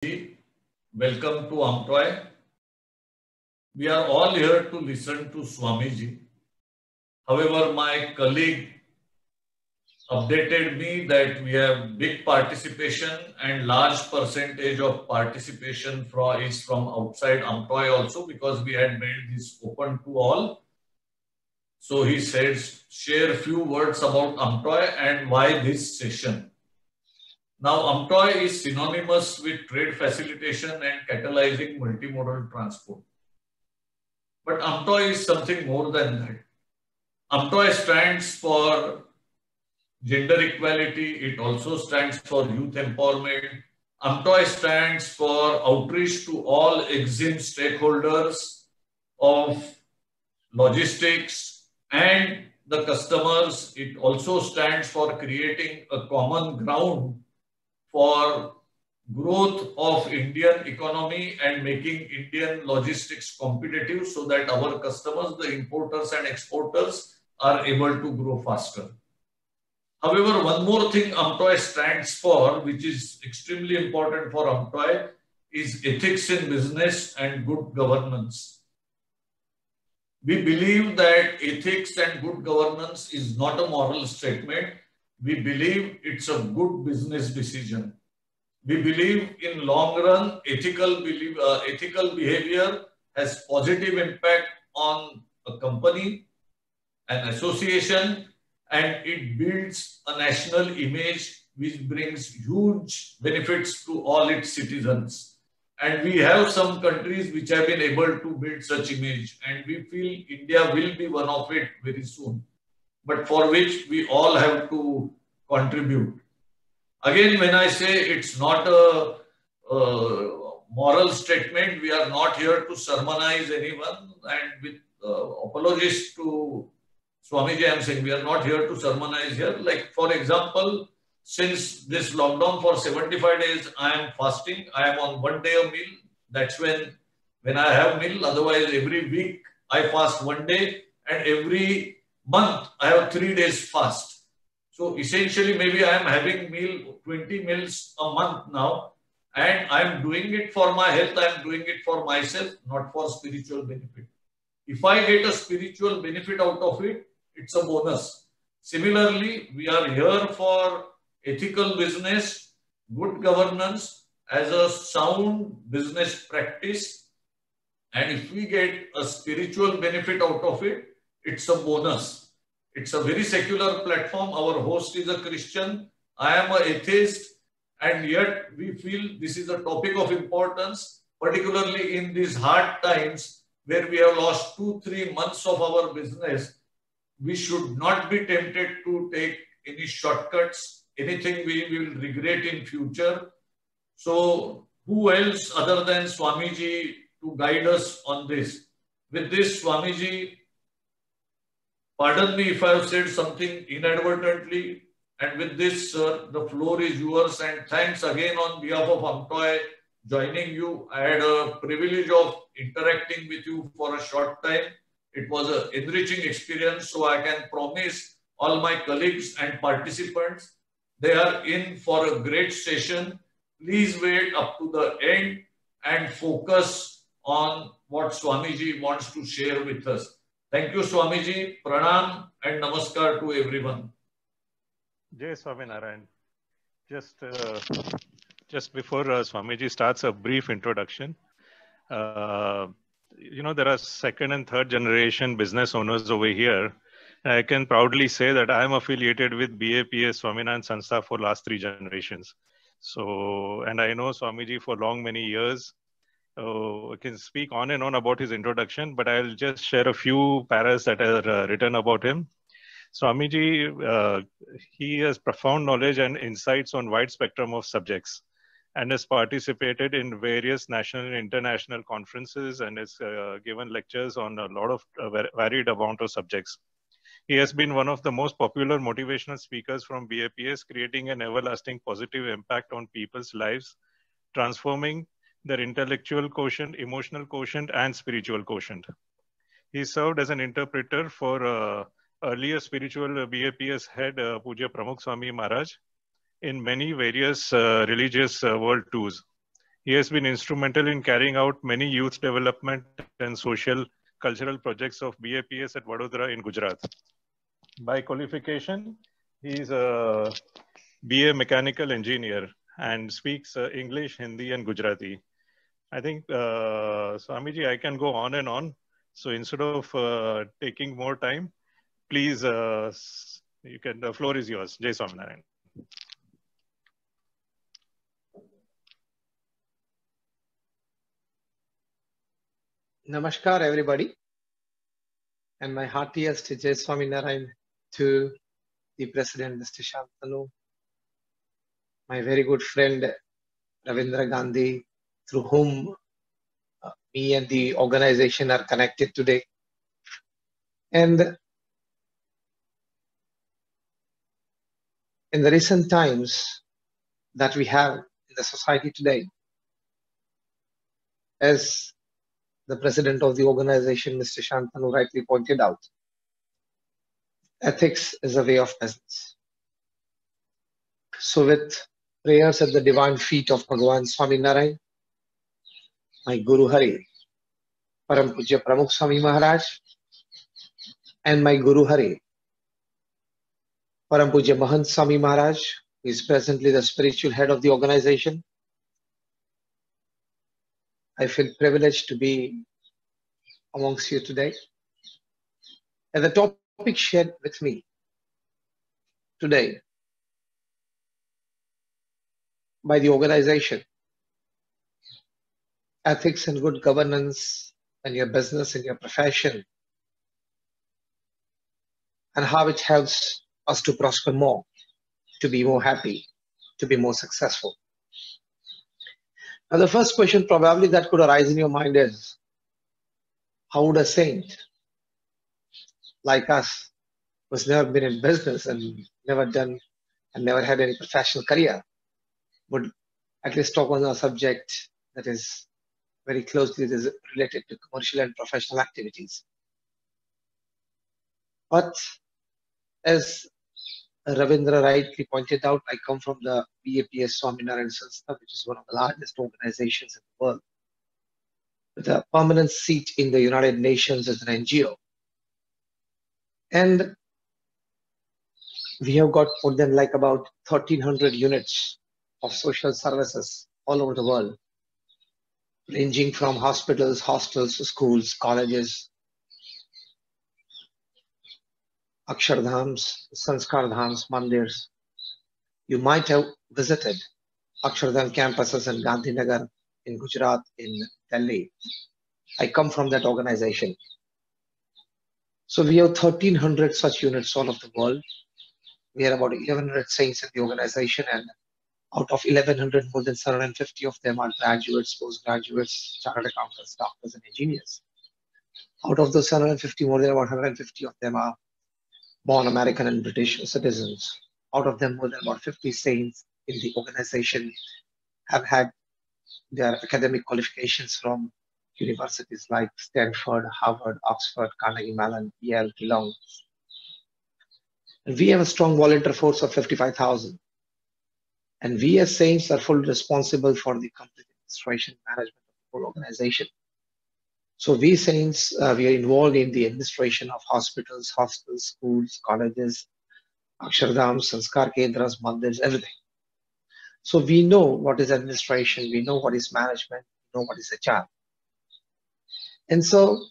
Welcome to Amtoy. We are all here to listen to Swamiji. However, my colleague updated me that we have big participation and large percentage of participation is from outside Amtoy also, because we had made this open to all. So he says, share few words about Amtoy and why this session. Now, Amtoy is synonymous with trade facilitation and catalyzing multimodal transport. But Amtoy is something more than that. Amtoy stands for gender equality. It also stands for youth empowerment. Amtoy stands for outreach to all EXIM stakeholders of logistics and the customers. It also stands for creating a common ground for growth of Indian economy and making Indian logistics competitive so that our customers, the importers and exporters, are able to grow faster. However, one more thing Amtoy stands for, which is extremely important for Amtoy, is ethics in business and good governance. We believe that ethics and good governance is not a moral statement. We believe it's a good business decision. We believe in long run, ethical behavior has positive impact on a company, an association, and it builds a national image which brings huge benefits to all its citizens. And we have some countries which have been able to build such image, and we feel India will be one of it very soon, but for which we all have to contribute. Again, when I say it's not a moral statement, we are not here to sermonize anyone, and with apologies to Swamiji, I am saying we are not here to sermonize here. Like, for example, since this lockdown for 75 days, I am fasting. I am on 1 day of meal. That's when I have meal. Otherwise, every week I fast 1 day, and every month I have 3 days fast. So essentially, maybe I am having 20 meals a month now, and I am doing it for my health. I am doing it for myself, not for spiritual benefit. If I get a spiritual benefit out of it, it's a bonus. Similarly, we are here for ethical business, good governance as a sound business practice. And if we get a spiritual benefit out of it, it's a bonus. It's a very secular platform. Our host is a Christian. I am an atheist. And yet we feel this is a topic of importance, particularly in these hard times where we have lost 2-3 months of our business. We should not be tempted to take any shortcuts, anything we will regret in future. So who else other than Swamiji to guide us on this? With this, Swamiji, pardon me if I have said something inadvertently. And with this, sir, the floor is yours. And thanks again on behalf of Amtoy joining you. I had a privilege of interacting with you for a short time. It was an enriching experience. So I can promise all my colleagues and participants, they are in for a great session. Please wait up to the end and focus on what Swamiji wants to share with us. Thank you, Swamiji. Pranam and Namaskar to everyone. Jai Swaminarayan. Just before Swamiji starts, a brief introduction. There are second and third generation business owners over here. I can proudly say that I am affiliated with BAPS Swaminarayan Sanstha for last 3 generations. So, and I know Swamiji for many years. I can speak on and on about his introduction, but I'll just share a few paras that are written about him. Swamiji, he has profound knowledge and insights on wide spectrum of subjects and has participated in various national and international conferences and has given lectures on a lot of varied amount of subjects. He has been one of the most popular motivational speakers from BAPS, creating an everlasting positive impact on people's lives, transforming their intellectual quotient, emotional quotient, and spiritual quotient. He served as an interpreter for earlier spiritual BAPS head Pujya Pramukh Swami Maharaj in many various religious world tours. He has been instrumental in carrying out many youth development and social cultural projects of BAPS at Vadodara in Gujarat. By qualification, he is a BA Mechanical Engineer and speaks English, Hindi, and Gujarati. I think, Swamiji, I can go on and on. So instead of taking more time, please, the floor is yours. Jai Swaminarayan. Namaskar, everybody, and my heartiest Jai Swaminarayan to the President, Mr. Shantanu, my very good friend, Ravindra Gandhi, through whom me and the organization are connected today. And in the recent times that we have in the society today, as the president of the organization, Mr. Shantanu, rightly pointed out, ethics is a way of business. So with prayers at the divine feet of Bhagavan Swaminarayan, my Guru Hari, Param Pujya Pramukh Swami Maharaj, and my Guru Hari, Param Pujya Mahant Swami Maharaj, who is presently the spiritual head of the organization, I feel privileged to be amongst you today. And the topic shared with me today by the organization, ethics and good governance in your business, in your profession, and how it helps us to prosper more, to be more happy, to be more successful. Now, the first question probably that could arise in your mind is, how would a saint like us, who's never been in business and never done and never had any professional career, would at least talk on a subject that is very closely related to commercial and professional activities? But as Ravindra rightly pointed out, I come from the BAPS Swaminarayan Sanstha, which is one of the largest organizations in the world, with a permanent seat in the United Nations as an NGO. And we have got more than like about 1,300 units of social services all over the world, ranging from hospitals, hostels, schools, colleges, Akshardhams, Sanskardhams, mandirs. You might have visited Akshardham campuses in Gandhinagar, in Gujarat, in Delhi. I come from that organization. So we have 1,300 such units all over the world. We are about 1,100 saints in the organization, and out of 1,100, more than 750 of them are graduates, postgraduates, chartered accountants, doctors, and engineers. Out of those 750, more than about 150 of them are born American and British citizens. Out of them, more than about 50 saints in the organization have had their academic qualifications from universities like Stanford, Harvard, Oxford, Carnegie Mellon, Yale, Geelong. And we have a strong volunteer force of 55,000. And we as saints are fully responsible for the complete administration management of the whole organization. So we saints, we are involved in the administration of hospitals, hostels, schools, colleges, Akshardhams, Sanskar Kendras, mandirs, everything. So we know what is administration, we know what is management, we know what is HR. And so,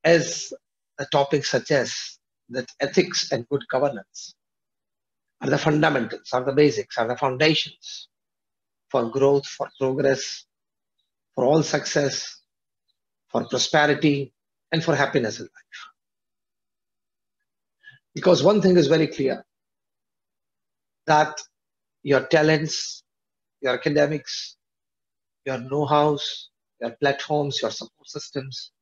as the topic suggests, that ethics and good governance are the fundamentals, are the basics, are the foundations for growth, for progress, for all success, for prosperity, and for happiness in life. Because one thing is very clear, that your talents, your academics, your know-hows, your platforms, your support systems,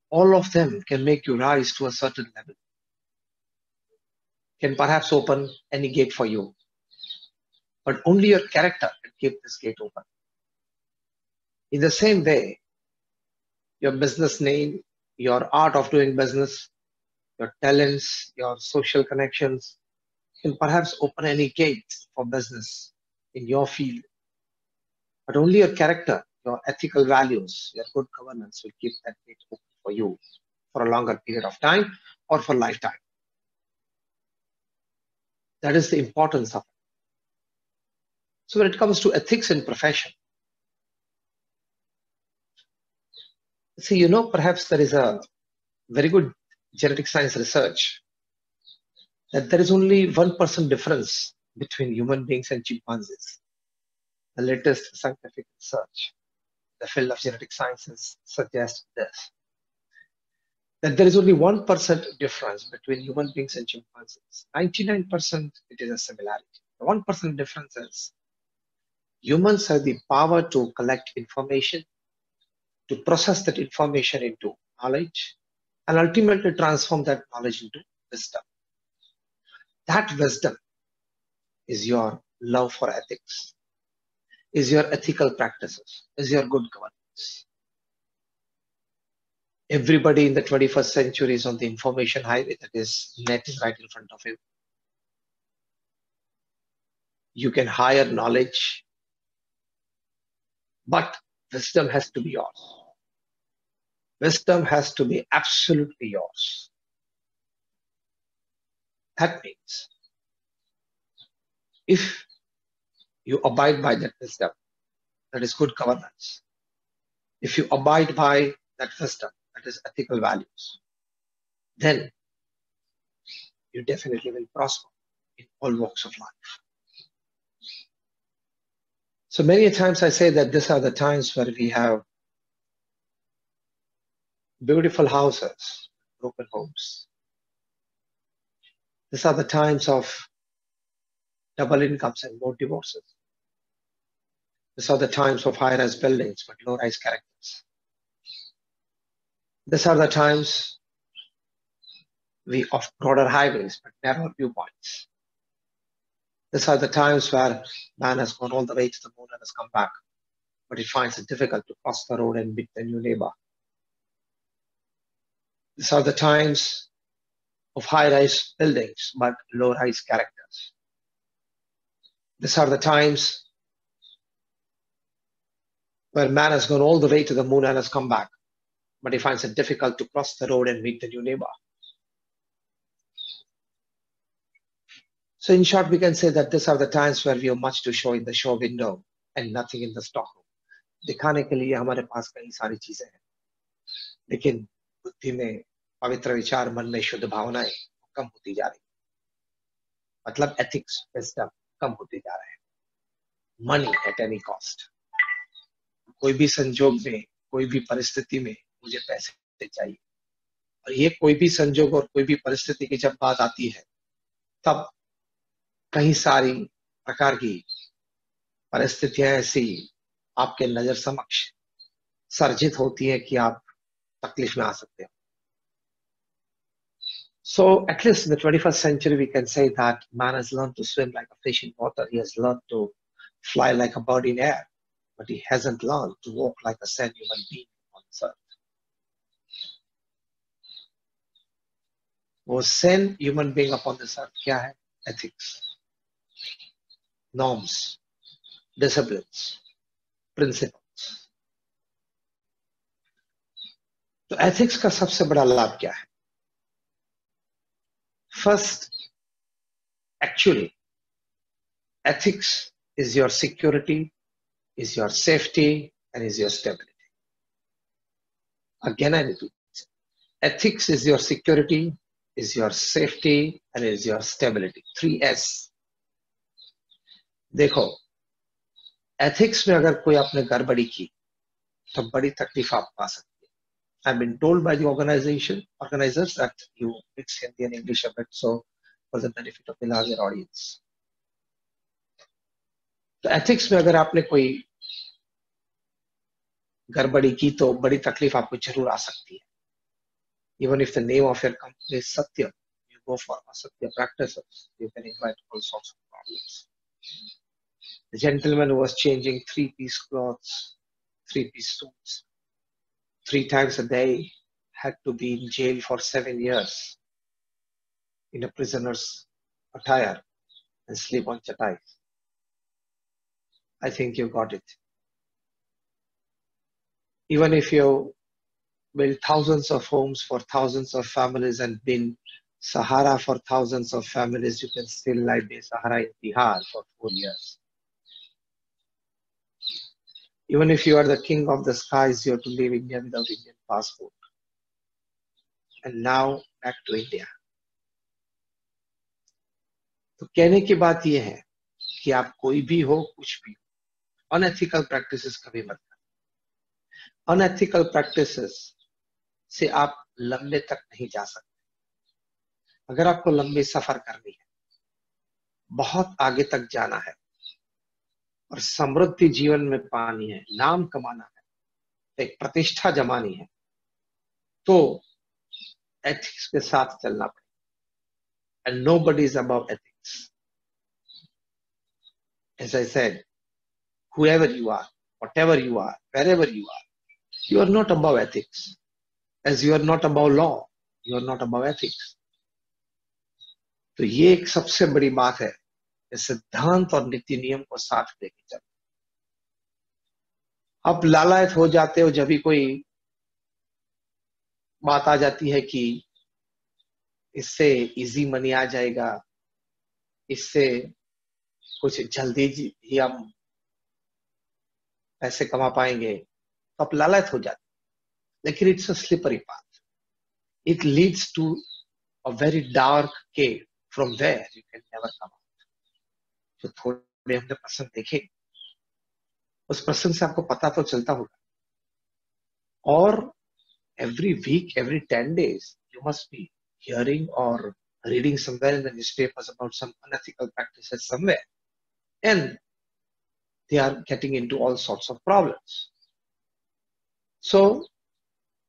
all of them can make you rise to a certain level, can perhaps open any gate for you. But only your character can keep this gate open. In the same way, your business name, your art of doing business, your talents, your social connections can perhaps open any gate for business in your field But only your character, your ethical values, your good governance will keep that gate open for you for a longer period of time or for lifetime. That is the importance of it. So when it comes to ethics in profession, see, perhaps there is a very good genetic science research that there is only 1% difference between human beings and chimpanzees. The latest scientific research, the field of genetic sciences suggests this, that there is only 1% difference between human beings and chimpanzees. 99% it is a similarity. The 1% difference is humans have the power to collect information, to process that information into knowledge, and ultimately transform that knowledge into wisdom. That wisdom is your love for ethics, is your ethical practices, is your good governance. Everybody in the 21st century is on the information highway, that is, net is right in front of you. You can hire knowledge, but wisdom has to be yours. Wisdom has to be absolutely yours. That means if you abide by that wisdom, that is good governance. If you abide by that wisdom, that is ethical values, then you definitely will prosper in all walks of life. So many times I say that these are the times where we have beautiful houses, broken homes. These are the times of double incomes and more divorces. These are the times of high-rise buildings but low-rise characters. These are the times of broader highways but narrow viewpoints. These are the times where man has gone all the way to the moon and has come back, but he finds it difficult to cross the road and meet the new neighbor. These are the times of high-rise buildings but low-rise characters. These are the times where man has gone all the way to the moon and has come back, but he finds it difficult to cross the road and meet the new neighbor. So in short, we can say that these are the times where we have much to show in the show window and nothing in the stockroom. दिखाने के लिए हमारे पास कई सारी चीजें हैं, लेकिन बुद्धि में पवित्र विचार, मन में शुद्ध भावनाएं कम होती जा रही, मतलब एथिक्स, विजडम कम होती जा रहे हैं. Money at any cost. कोई भी संजोग में, कोई भी परिस्थिति में मुझे पैसे चाहिए, और ये कोई भी संजोग और कोई भी परिस्थिति की जब बात आती है, तब कई सारी प्रकार की परिस्थितियां ऐसी आपके नजर समक्ष सर्जित होती है कि आप तकलीफ में आ सकते हो. So at least in the 21st century, we can say that man has learned to swim like a fish in water. He has learned to fly like a bird in air, but he hasn't learned to walk like a sane human being on this earth. वो sane human being upon this earth क्या है? Ethics, norms, disciplines, principles. तो ethics का सबसे बड़ा लाभ क्या है? First, actually, ethics is your security, is your safety, and is your stability. Again, I repeat, ethics is your security, is your safety, and is your stability. 3S. देखो, ethics में अगर कोई आपने गड़बड़ी की, तो बड़ी तकलीफ आप पा सकते हैं. I've been told by the organizers that you mix Hindi and English a bit, so for the benefit of the larger audience. तो ethics में अगर आपने कोई गड़बड़ी की, तो बड़ी तकलीफ आपको जरूर आ सकती है. Even if the name of your company is Satya, you go for Asatya practices, you can invite all sorts of problems. The gentleman who was changing 3-piece clothes, 3-piece suits, 3 times a day had to be in jail for 7 years in a prisoner's attire and sleep on chatais. I think you got it. Even if you build thousands of homes for thousands of families and been Sahara for thousands of families, you can still like be Sahara in Bihar for 4 years. Even if you are the king of the skies, you have to leave India without Indian passport. And now back to India. तो कहने की बात यह है कि आप कोई भी हो, कुछ भी हो, अनएथिकल प्रैक्टिसेस कभी मत करें। अनएथिकल प्रैक्टिसेस से आप लंबे तक नहीं जा सकते। अगर आपको लंबी सफर करनी है, बहुत आगे तक जाना है और समृद्धि जीवन में पानी है, नाम कमाना है, एक प्रतिष्ठा जमानी है, तो एथिक्स के साथ चलना पड़ेगा। And nobody is above ethics. As I said, whoever you are, whatever you are, wherever you are not above ethics. As you are not above law, you are not above ethics. तो ये एक सबसे बड़ी बात है, सिद्धांत और नीति नियम को साथ लेके चलते। आप लालायत हो जाते हो जब भी कोई बात आ जाती है कि इससे इजी मनी आ जाएगा, इससे कुछ जल्दी ही हम पैसे कमा पाएंगे, तो आप लालायत हो जाते। लेकिन it's a slippery path, it leads to a very dark cave from where you can never come out. जो थोड़े हमने प्रसंग देखे, उस प्रसंग से आपको पता तो चलता होगा। और every week, every 10 days, you must be hearing or reading somewhere in the newspapers about some unethical practices somewhere. And they are getting into all sorts of problems. So,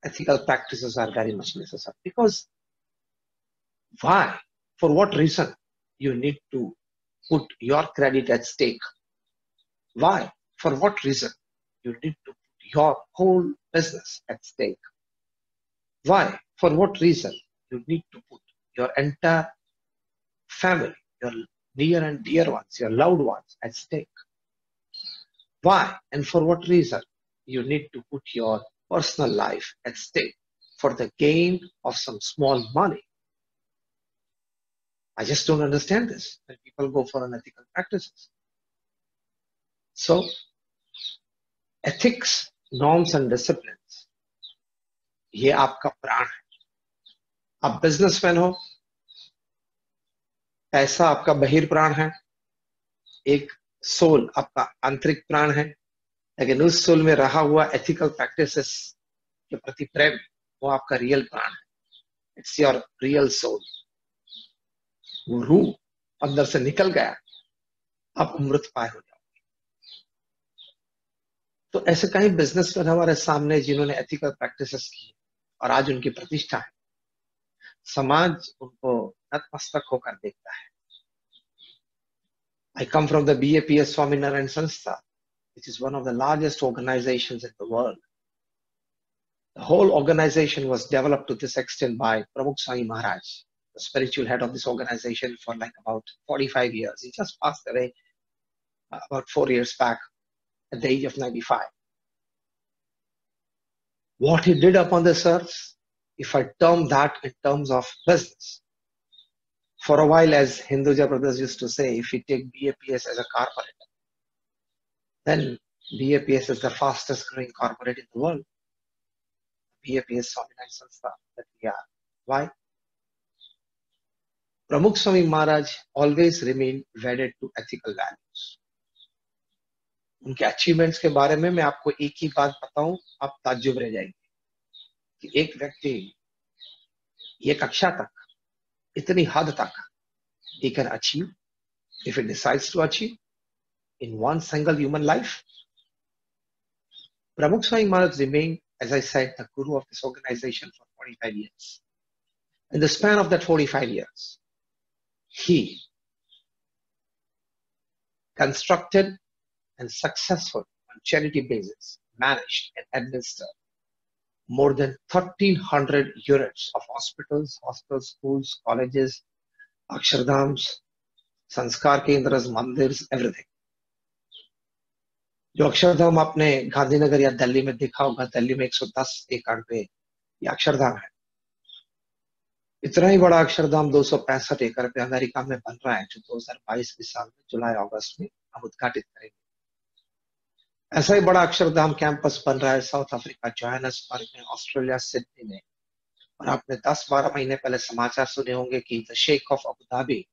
ethical practices are very much necessary. Because why? For what reason you need to put your credit at stake? Why? For what reason you need to put your whole business at stake? Why? For what reason you need to put your entire family, your near and dear ones, your loved ones at stake? Why and for what reason you need to put your personal life at stake for the gain of some small money? I just don't understand this when people go for unethical practices. So, ethics, norms and disciplines, ये आपका प्राण है। आप businessman हो, पैसा आपका बहिर प्राण है, एक सोल आपका आंतरिक प्राण है, लेकिन उस सोल में रहा हुआ एथिकल प्रैक्टिसेस के प्रति प्रेम, वो आपका रियल प्राण है। It's your real soul. वो रूह अंदर से निकल गया, आप अमृत पाए हो जाओगे। तो ऐसे कई बिजनेसमैन हमारे सामने जिन्होंने एथिकल प्रैक्टिसेस की और आज उनकी प्रतिष्ठा है, समाज उनको नतमस्तक होकर देखता है। I come from the BAPS Swaminarayan Sanstha, which is one of the largest organizations in the world. The whole organization was developed to this extent by Pramukh Swami Maharaj, the spiritual head of this organization for like about 45 years. He just passed away about 4 years back at the age of 95. What he did upon this earth, if I term that in terms of business, for a while, as Hinduja brothers used to say, if we take BAPS as a corporate, then BAPS is the fastest growing corporate in the world. BAPS Swaminarayan Sanstha that we are. Why? Pramukh Swami Maharaj always remained wedded to ethical values. उनके achievements के बारे में मैं आपको एक ही बात बताऊं, आप ताज्जुब रह जाएंगे कि एक व्यक्ति ये कक्षा तक, इतनी हद तक he can achieve if he decides to achieve in one single human life. Pramukh Swami Maharaj remained, as I said, the guru of this organization for 45 years. In the span of that 45 years, he constructed and successful on charity basis, managed and administered more than 1,300 units of hospitals, schools, colleges, akshardhams, sanskar kendras, mandirs, everything. जो अक्षरधाम आपने गांधीनगर या दिल्ली में देखा होगा, दिल्ली में 110 एकड़ पे ये अक्षरधाम है। इतना ही बड़ा अक्षरधाम 265 एकड़ पे अमेरिका में बन रहा है, जो 2022 के साल में जुलाई अगस्त में हम उद्घाटित करेंगे। ऐसा ही बड़ा अक्षरधाम कैंपस बन रहा है साउथ अफ्रीका जोहान्सबर्ग में, ऑस्ट्रेलिया सिडनी में। और आपने 10-12 महीने पहले समाचार सुने होंगे कि the sheikh of Abu Dhabi,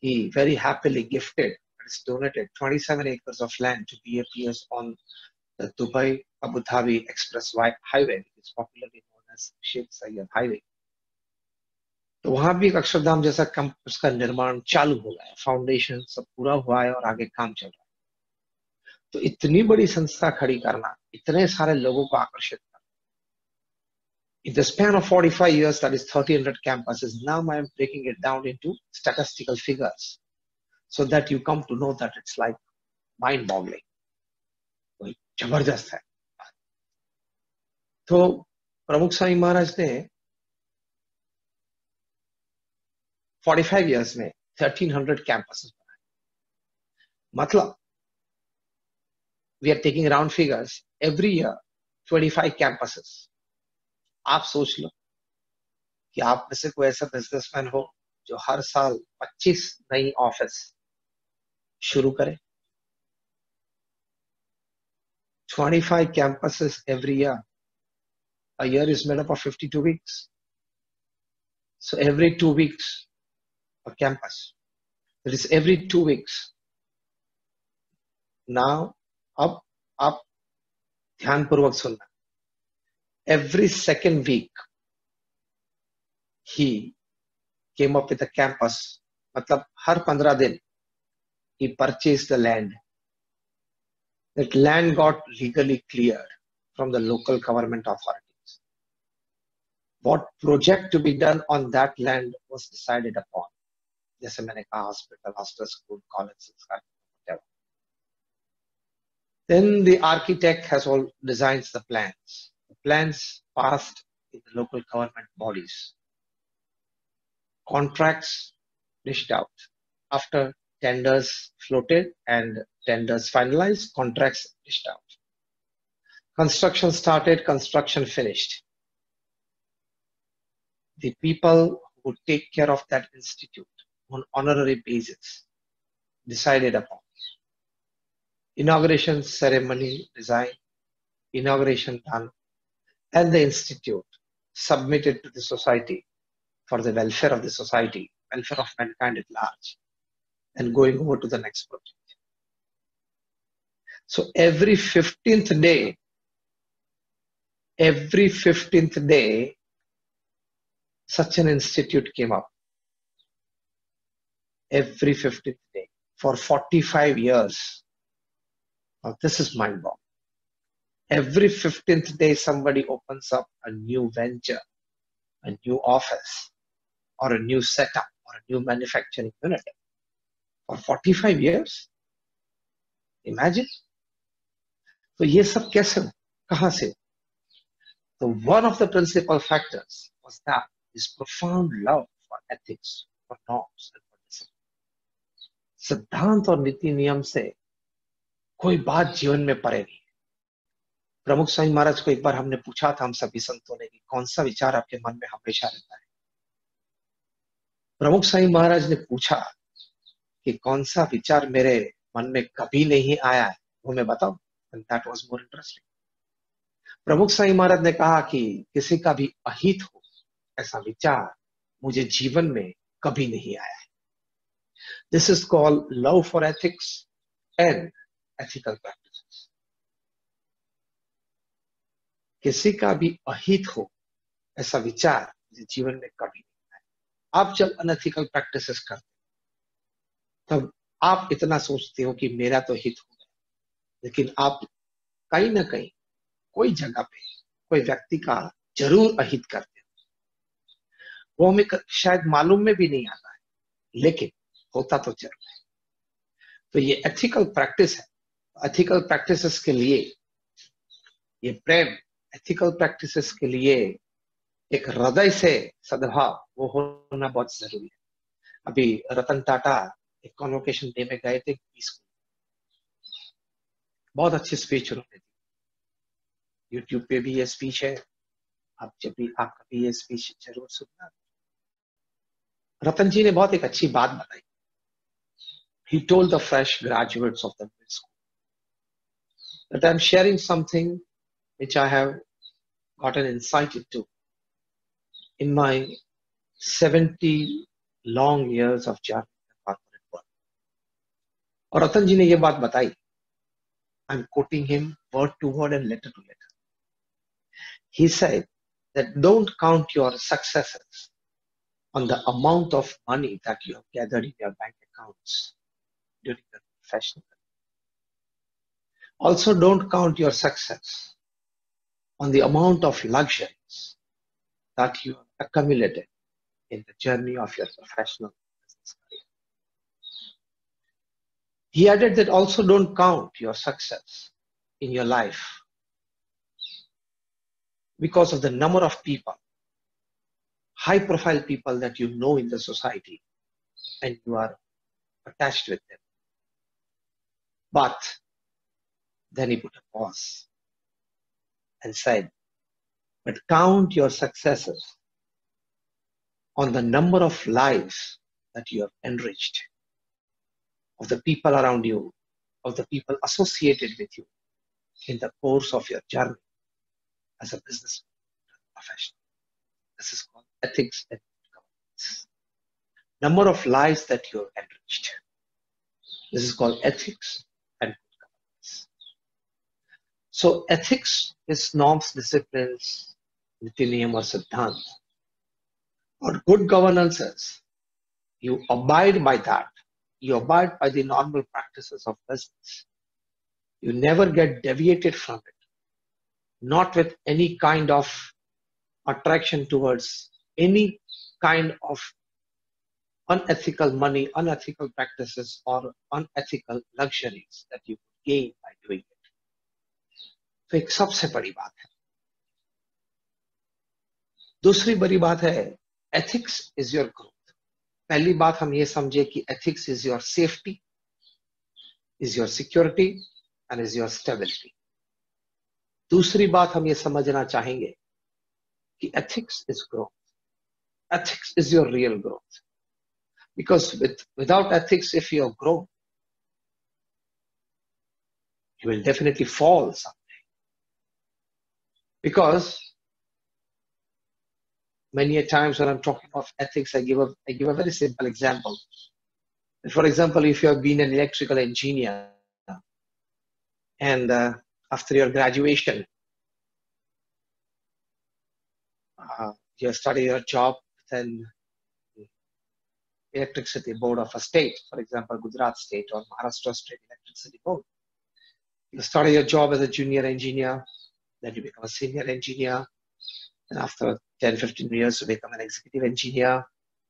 he very happily gifted and donated 27 acres of land to BAPS on the Dubai Abu Dhabi Express Highway, which is popularly known as Sheikh Zayed Highway. तो वहां भी एक अक्षरधाम जैसा campus का निर्माण चालू हो गया है, फाउंडेशन सब पूरा हुआ है और आगे काम चल रहा है। तो इतनी बड़ी संस्था खड़ी करना, इतने सारे लोगों को आकर्षित करना, in the span of 45 years, that is 1,300 campuses. Now I am breaking it down into statistical figures so that you come to know that it's like mind-boggling. जबरदस्त है। तो प्रमुख स्वामी महाराज ने 45 years में 1,300 campuses बनाए। मतलब we are taking round figures, every year 25 campuses. आप सोच लो कि आप में से कोई ऐसा बिजनेसमैन हो जो हर साल 25 नई ऑफिस शुरू करे। 25 campuses every year. A year is made up of 52 weeks. So every 2 weeks, a campus. That is every 2 weeks. Now, अब आप ध्यानपूर्वक सुनना। Every second week, he came up with a campus. मतलब हर 15 दिन, he purchased the land. That land got legally cleared from the local government authorities. What project to be done on that land was decided upon. जैसे मैंने कहा, hospital, hostel, school, college, whatever. Then the architect has all designs the plans. The plans passed in the local government bodies. Contracts dished out. After tenders floated and tenders finalized, contracts dished out. Construction started, construction finished. The people who take care of that institute on honorary basis decided upon. Inauguration ceremony design, inauguration done, and the institute submitted to the society for the welfare of the society, welfare of mankind at large, and going over to the next project. So every 15th day, such an institute came up. Every 15th day for 45 years. Now this is mind-boggling. Every 15th day, somebody opens up a new venture, a new office, or a new setup, or a new manufacturing unit. For 45 years? Imagine. So ये सब कैसे हो? कहाँ से? So one of the principal factors was that this profound love for ethics, for norms, and for discipline. सिद्धांत और नीति नियम से कोई बात जीवन में परे नहीं। प्रमुख स्वामी महाराज को एक बार हमने पूछा था, हम सभी संतों ने, कि कौन सा विचार आपके मन में हमेशा रहता है। प्रमुख स्वामी महाराज ने पूछा कि कौन सा विचार मेरे मन में कभी नहीं आया है, वो मैं बताऊं। And that was more interesting. प्रमुख स्वामी महाराज ने कहा कि किसी का भी अहित हो ऐसा विचार मुझे जीवन में कभी नहीं आया है। This is called love for ethics and ethical practices. किसी का भी अहित हो ऐसा विचार मुझे जीवन में कभी नहीं आया। आप जब अनएथिकल प्रैक्टिसेस करते तब आप इतना सोचते हो कि मेरा तो हित हो गया, लेकिन आप कहीं ना कहीं कोई जगह पे कोई व्यक्ति का जरूर अहित करते हो। वो हमें शायद मालूम में भी नहीं आता है, लेकिन होता तो जरूर है। तो ये एथिकल प्रैक्टिस है। एथिकल प्रैक्टिसेस के लिए ये प्रेम, एथिकल प्रैक्टिसेस के लिए एक हृदय से सद्भाव, वो होना बहुत जरूरी है। अभी रतन टाटा एक कॉन्वोकेशन डे में गए थे, बहुत अच्छी स्पीच उन्होंने दी। यूट्यूब पे भी ये स्पीच है, आप जब भी आपका भी ये स्पीच जरूर सुनना। रतन जी ने बहुत एक अच्छी बात बताई। He told the fresh graduates of the middle school that I'm sharing something which I have got an insight into in my 70 long years of journey in the corporate world. और रतन जी ने ये बात बताई, I'm quoting him word to word and letter to letter. He said that don't count your successes on the amount of money that you have gathered in your bank accounts during your professional career. Also, don't count your success on the amount of luxuries that you have accumulated in the journey of your professional business career. He added that also don't count your success in your life because of the number of people, high profile people that you know in the society and you are attached with them. But then he put a pause and said, but count your successes on the number of lives that you have enriched, of the people around you, of the people associated with you in the course of your journey as a business professional. This is called ethics and governance. Number of lives that you have enriched. This is called ethics and governance. So ethics is norms, disciplines, niti niyam or siddhant. Or good governance is you abide by that. You abide by the normal practices of business. You never get deviated from it. Not with any kind of attraction towards any kind of unethical money, unethical practices, or unethical luxuries that you gain by doing it. तो एक सबसे बड़ी बात है। दूसरी बड़ी बात है, ethics is your growth. पहली बात हम ये समझे कि ethics is your safety, is your security, and is your stability. दूसरी बात हम ये समझना चाहेंगे कि ethics is growth. Ethics is your real growth. Because without ethics, if you have grown, you will definitely fall someday. Because many a times when I'm talking of ethics, I give a very simple example. For example, if you have been an electrical engineer and after your graduation, you have started your job with an electricity board of a state, for example, Gujarat State or Maharashtra State Electricity Board. You started your job as a junior engineer, then you become a senior engineer, and after 10-15 years, you become an executive engineer,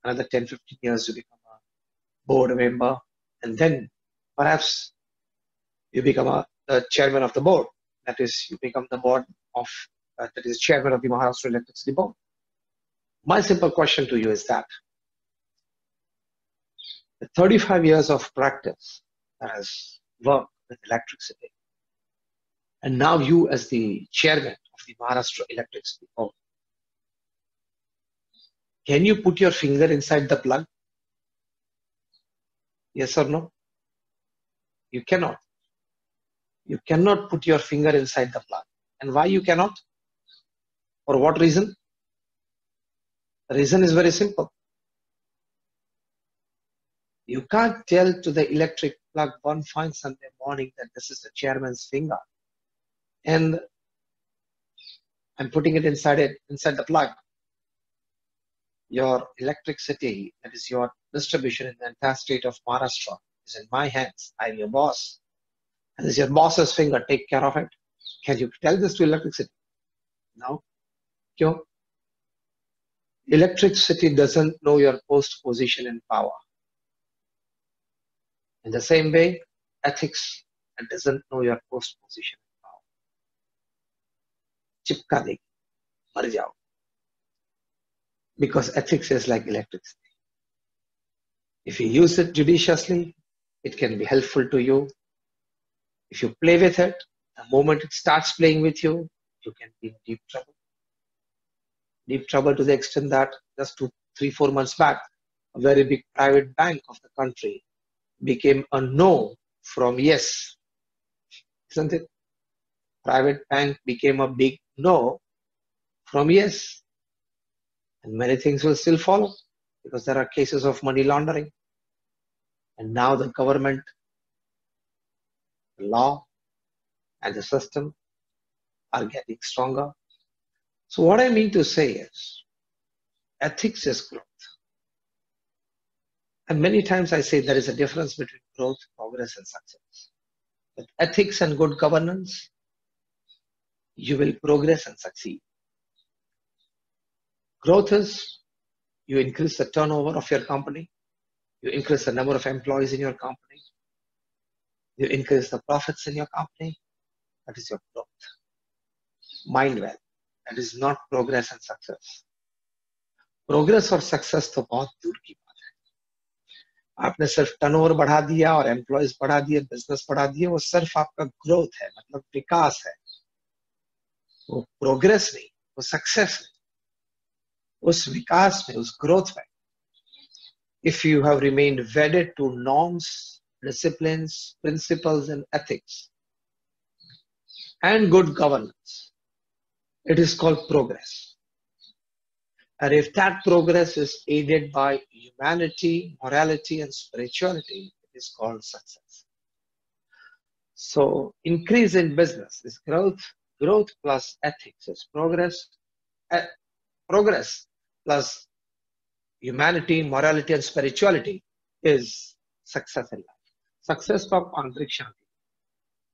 another 10-15 years, you become a board member, and then perhaps you become the chairman of the board. That is, you become the board of, that is chairman of the Maharashtra Electricity Board. My simple question to you is that the 35 years of practice that has worked with electricity, and now you as the chairman of the Maharashtra Electricity Board, can you put your finger inside the plug? Yes or no? You cannot. You cannot put your finger inside the plug. And why you cannot? For what reason? The reason is very simple. You can't tell to the electric plug one fine Sunday morning that this is the chairman's finger, and I'm putting it inside the plug. Your electricity, that is your distribution in the entire state of Maharashtra, is in my hands. I'm your boss. And it's your boss's finger. Take care of it. Can you tell this to electricity? No. Kyun? Electricity doesn't know your post position in power. In the same way, ethics doesn't know your post position in power. Chipka degi, mar jao. Because ethics is like electricity. If you use it judiciously, it can be helpful to you. If you play with it, the moment it starts playing with you, you can be in deep trouble. Deep trouble to the extent that just 2, 3, 4 months back, a very big private bank of the country became a no from yes. Isn't it? Private bank became a big no from yes. And many things will still follow because there are cases of money laundering. And now the government, the law, and the system are getting stronger. So what I mean to say is, ethics is growth. And many times I say there is a difference between growth, progress, and success. With ethics and good governance, you will progress and succeed. Growth is you increase the turnover of your company, you increase the number of employees in your company, you increase the profits in your company. That is your growth. Mind well, that is not progress and success. Progress और success तो बहुत दूर की बात है. आपने सिर्फ turnover बढ़ा दिया और एम्प्लॉयज बढ़ा दिए, बिजनेस बढ़ा दिए, वो सिर्फ आपका ग्रोथ है, मतलब विकास है. वो प्रोग्रेस नहीं, वो सक्सेस नहीं. उस विकास में, उस ग्रोथ में, if you have remained wedded to norms, disciplines, principles, and ethics, and good governance, it is called progress. And if that progress is aided by humanity, morality, and spirituality, it is called success. So increase in business is growth. Growth plus ethics is progress. Progress plus humanity, morality, and spirituality is success in life. Success तो आपको आंतरिक शांति,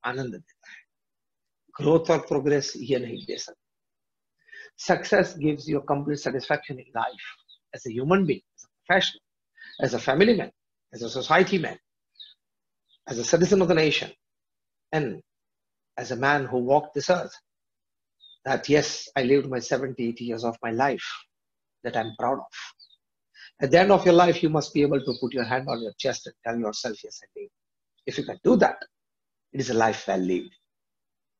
आनंद देता है. Growth और progress ये नहीं दे सकते. Success gives you a complete satisfaction in life as a human being, as a professional, as a family man, as a society man, as a citizen of the nation, and as a man who walked this earth. That yes, I lived my 70, 80 years of my life that I'm proud of. At the end of your life, you must be able to put your hand on your chest and tell yourself, yes, I did. If you can do that, it is a life well lived.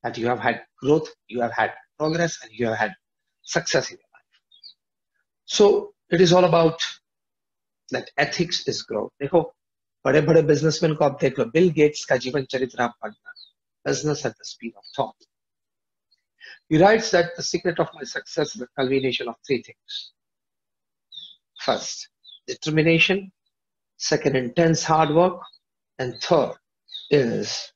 That you have had growth, you have had progress, and you have had success in your life. So it is all about that ethics is growth. देखो बड़े बड़े businessman को आप देख लो, Bill Gates का जीवन चरित्र आप पढ़ना. Business at the speed of thought. He writes that the secret of my success is the culmination of 3 things. First, determination. Second, intense hard work. And third is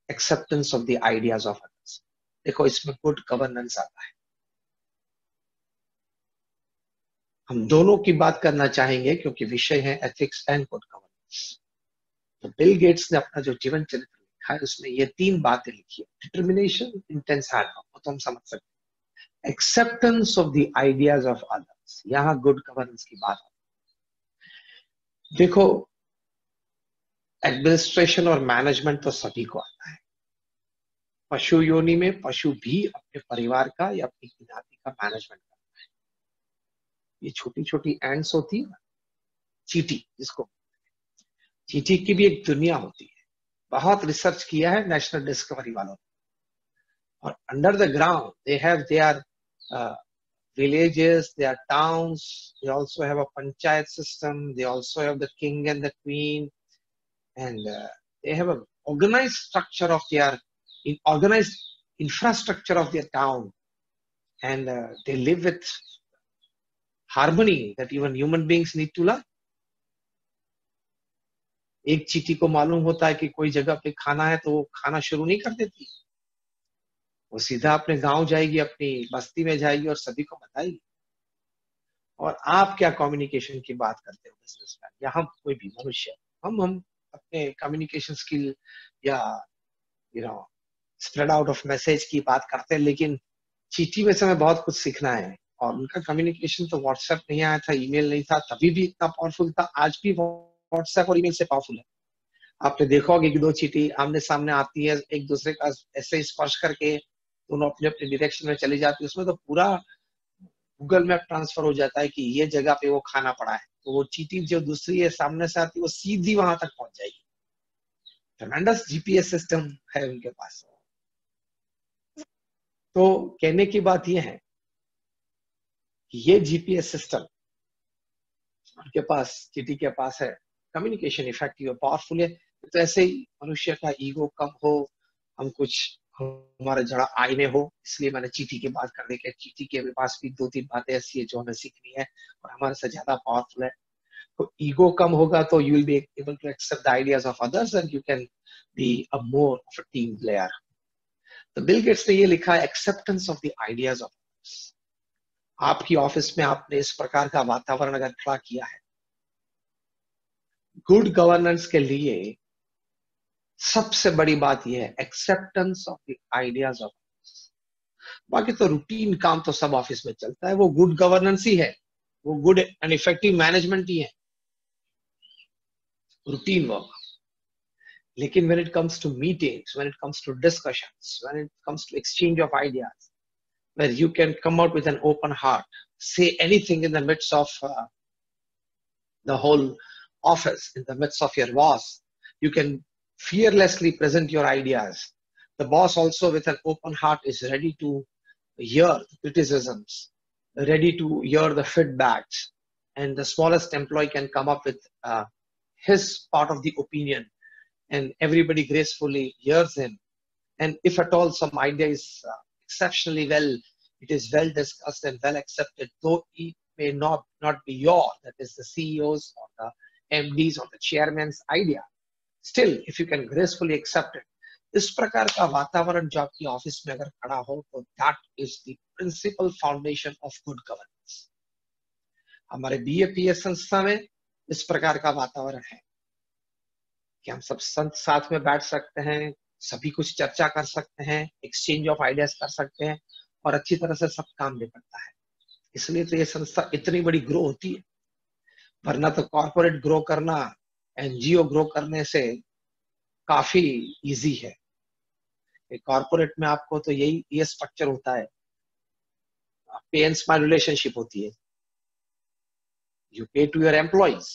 acceptance of the ideas of others. देखो इसमें good governance आता है. हम दोनों की बात करना चाहेंगे क्योंकि विषय है ethics and good governance. तो बिल गेट्स ने अपना जो जीवन चरित्र लिखा है उसमें ये 3 बातें लिखी है. डिटर्मिनेशन, इंटेंस हार्ड वर्क, वो तो हम समझ सकते हैं. Acceptance of the ideas of others, यहाँ गुड गवर्नेंस की बात है. देखो एडमिनिस्ट्रेशन और मैनेजमेंट तो सभी को आता है. पशु योनि में पशु भी अपने परिवार का या अपनी जाति का मैनेजमेंट करता है. ये छोटी छोटी एंड्स होती है, चींटी जिसको, चींटी की भी एक दुनिया होती है. बहुत रिसर्च किया है नेशनल डिस्कवरी वालों ने. और under the ground they are villages, they are towns, they also have a panchayat system, they also have the king and the queen, and they have an organized structure of their organized infrastructure of their town, and they live with harmony that even human beings need to learn. एक चींटी को मालूम होता है कि कोई जगह पे खाना है तो वो खाना शुरू नहीं कर देती. वो सीधा अपने गांव जाएगी, अपनी बस्ती में जाएगी और सभी को बताएगी. और आप क्या कम्युनिकेशन की बात करते हो बिजनेसमैन या हम कोई भी मनुष्य, हम अपने कम्युनिकेशन स्किल या स्प्रेड आउट ऑफ मैसेज की बात करते हैं. लेकिन चींटी में से हमें बहुत कुछ सीखना है. और उनका कम्युनिकेशन तो व्हाट्सएप नहीं आया था, ईमेल नहीं था, तभी भी इतना पावरफुल था. आज भी व्हाट्सएप और ईमेल से पावरफुल है. आपने देखा होगा कि 2 चींटी आमने सामने आती है, एक दूसरे का ऐसे स्पर्श करके दोनों अपने अपने डायरेक्शन में चली जाती है. उसमें तो पूरा गूगल मैप ट्रांसफर हो जाता है कि ये जगह पे वो खाना पड़ा है. तो वो चींटी जो दूसरी है सामने से आती है वो सीधी वहां तक पहुंच जाएगी. ट्रेमेंडस जीपीएस सिस्टम है उनके पास। तो कहने की बात यह है कि ये जीपीएस सिस्टम उनके पास, चीटी के पास है, कम्युनिकेशन इफेक्टिव पावरफुल है। तो ऐसे ही मनुष्य का ईगो कम हो, हम कुछ हमारे जरा आईने हो, इसलिए मैंने चीटी की बात करने के, चीटी के पास भी 2-3 बातें ऐसी है जो हमें सीखनी है और हमारे से ज्यादा पावरफुल है। तो ईगो कम होगा तो you will be able to accept the ideas of others and you can be a more of a team player. तो बिल गेट्स ने ये लिखा है, acceptance of the ideas of others. आपकी ऑफिस में आपने इस प्रकार का वातावरण अगर खड़ा किया है, गुड गवर्नेंस के लिए सबसे बड़ी बात यह है, acceptance of the ideas of others. बाकी तो रूटीन काम तो सब ऑफिस में चलता है, वो गुड गवर्नेंस ही है, वो गुड एंड इफेक्टिव मैनेजमेंट ही है, रूटीन वर्क। लेकिन when it comes to meetings, when it comes to discussions, when it comes to exchange of ideas, where you can come out with an open heart, say anything in the midst of the whole office, in the midst of your boss, you can fearlessly present your ideas. The boss also with an open heart is ready to hear the criticisms, ready to hear the feedbacks, and the smallest employee can come up with his part of the opinion, and everybody gracefully hears him. And if at all some idea is exceptionally well, it is well discussed and well accepted, though it may not be your, that is the CEO's or the MD's or the chairman's idea, still if you can gracefully accept it, इस प्रकार का वातावरण जो आपकी office में अगर खड़ा हो, तो that is the principle foundation of good governance. हमारे बीएपीएस संस्था में इस प्रकार का वातावरण है कि हम सब साथ में बैठ सकते हैं, सभी कुछ चर्चा कर सकते हैं, एक्सचेंज ऑफ आइडियाज कर सकते हैं और अच्छी तरह से सब काम निपटता है। इसलिए तो ये संस्था इतनी बड़ी ग्रो होती है, वरना तो कॉर्पोरेट ग्रो करना एनजीओ ग्रो करने से काफी इजी है। कॉर्पोरेट में आपको तो ये स्ट्रक्चर होता है, पे एंड स्माइल रिलेशनशिप होती है। You pay to your employees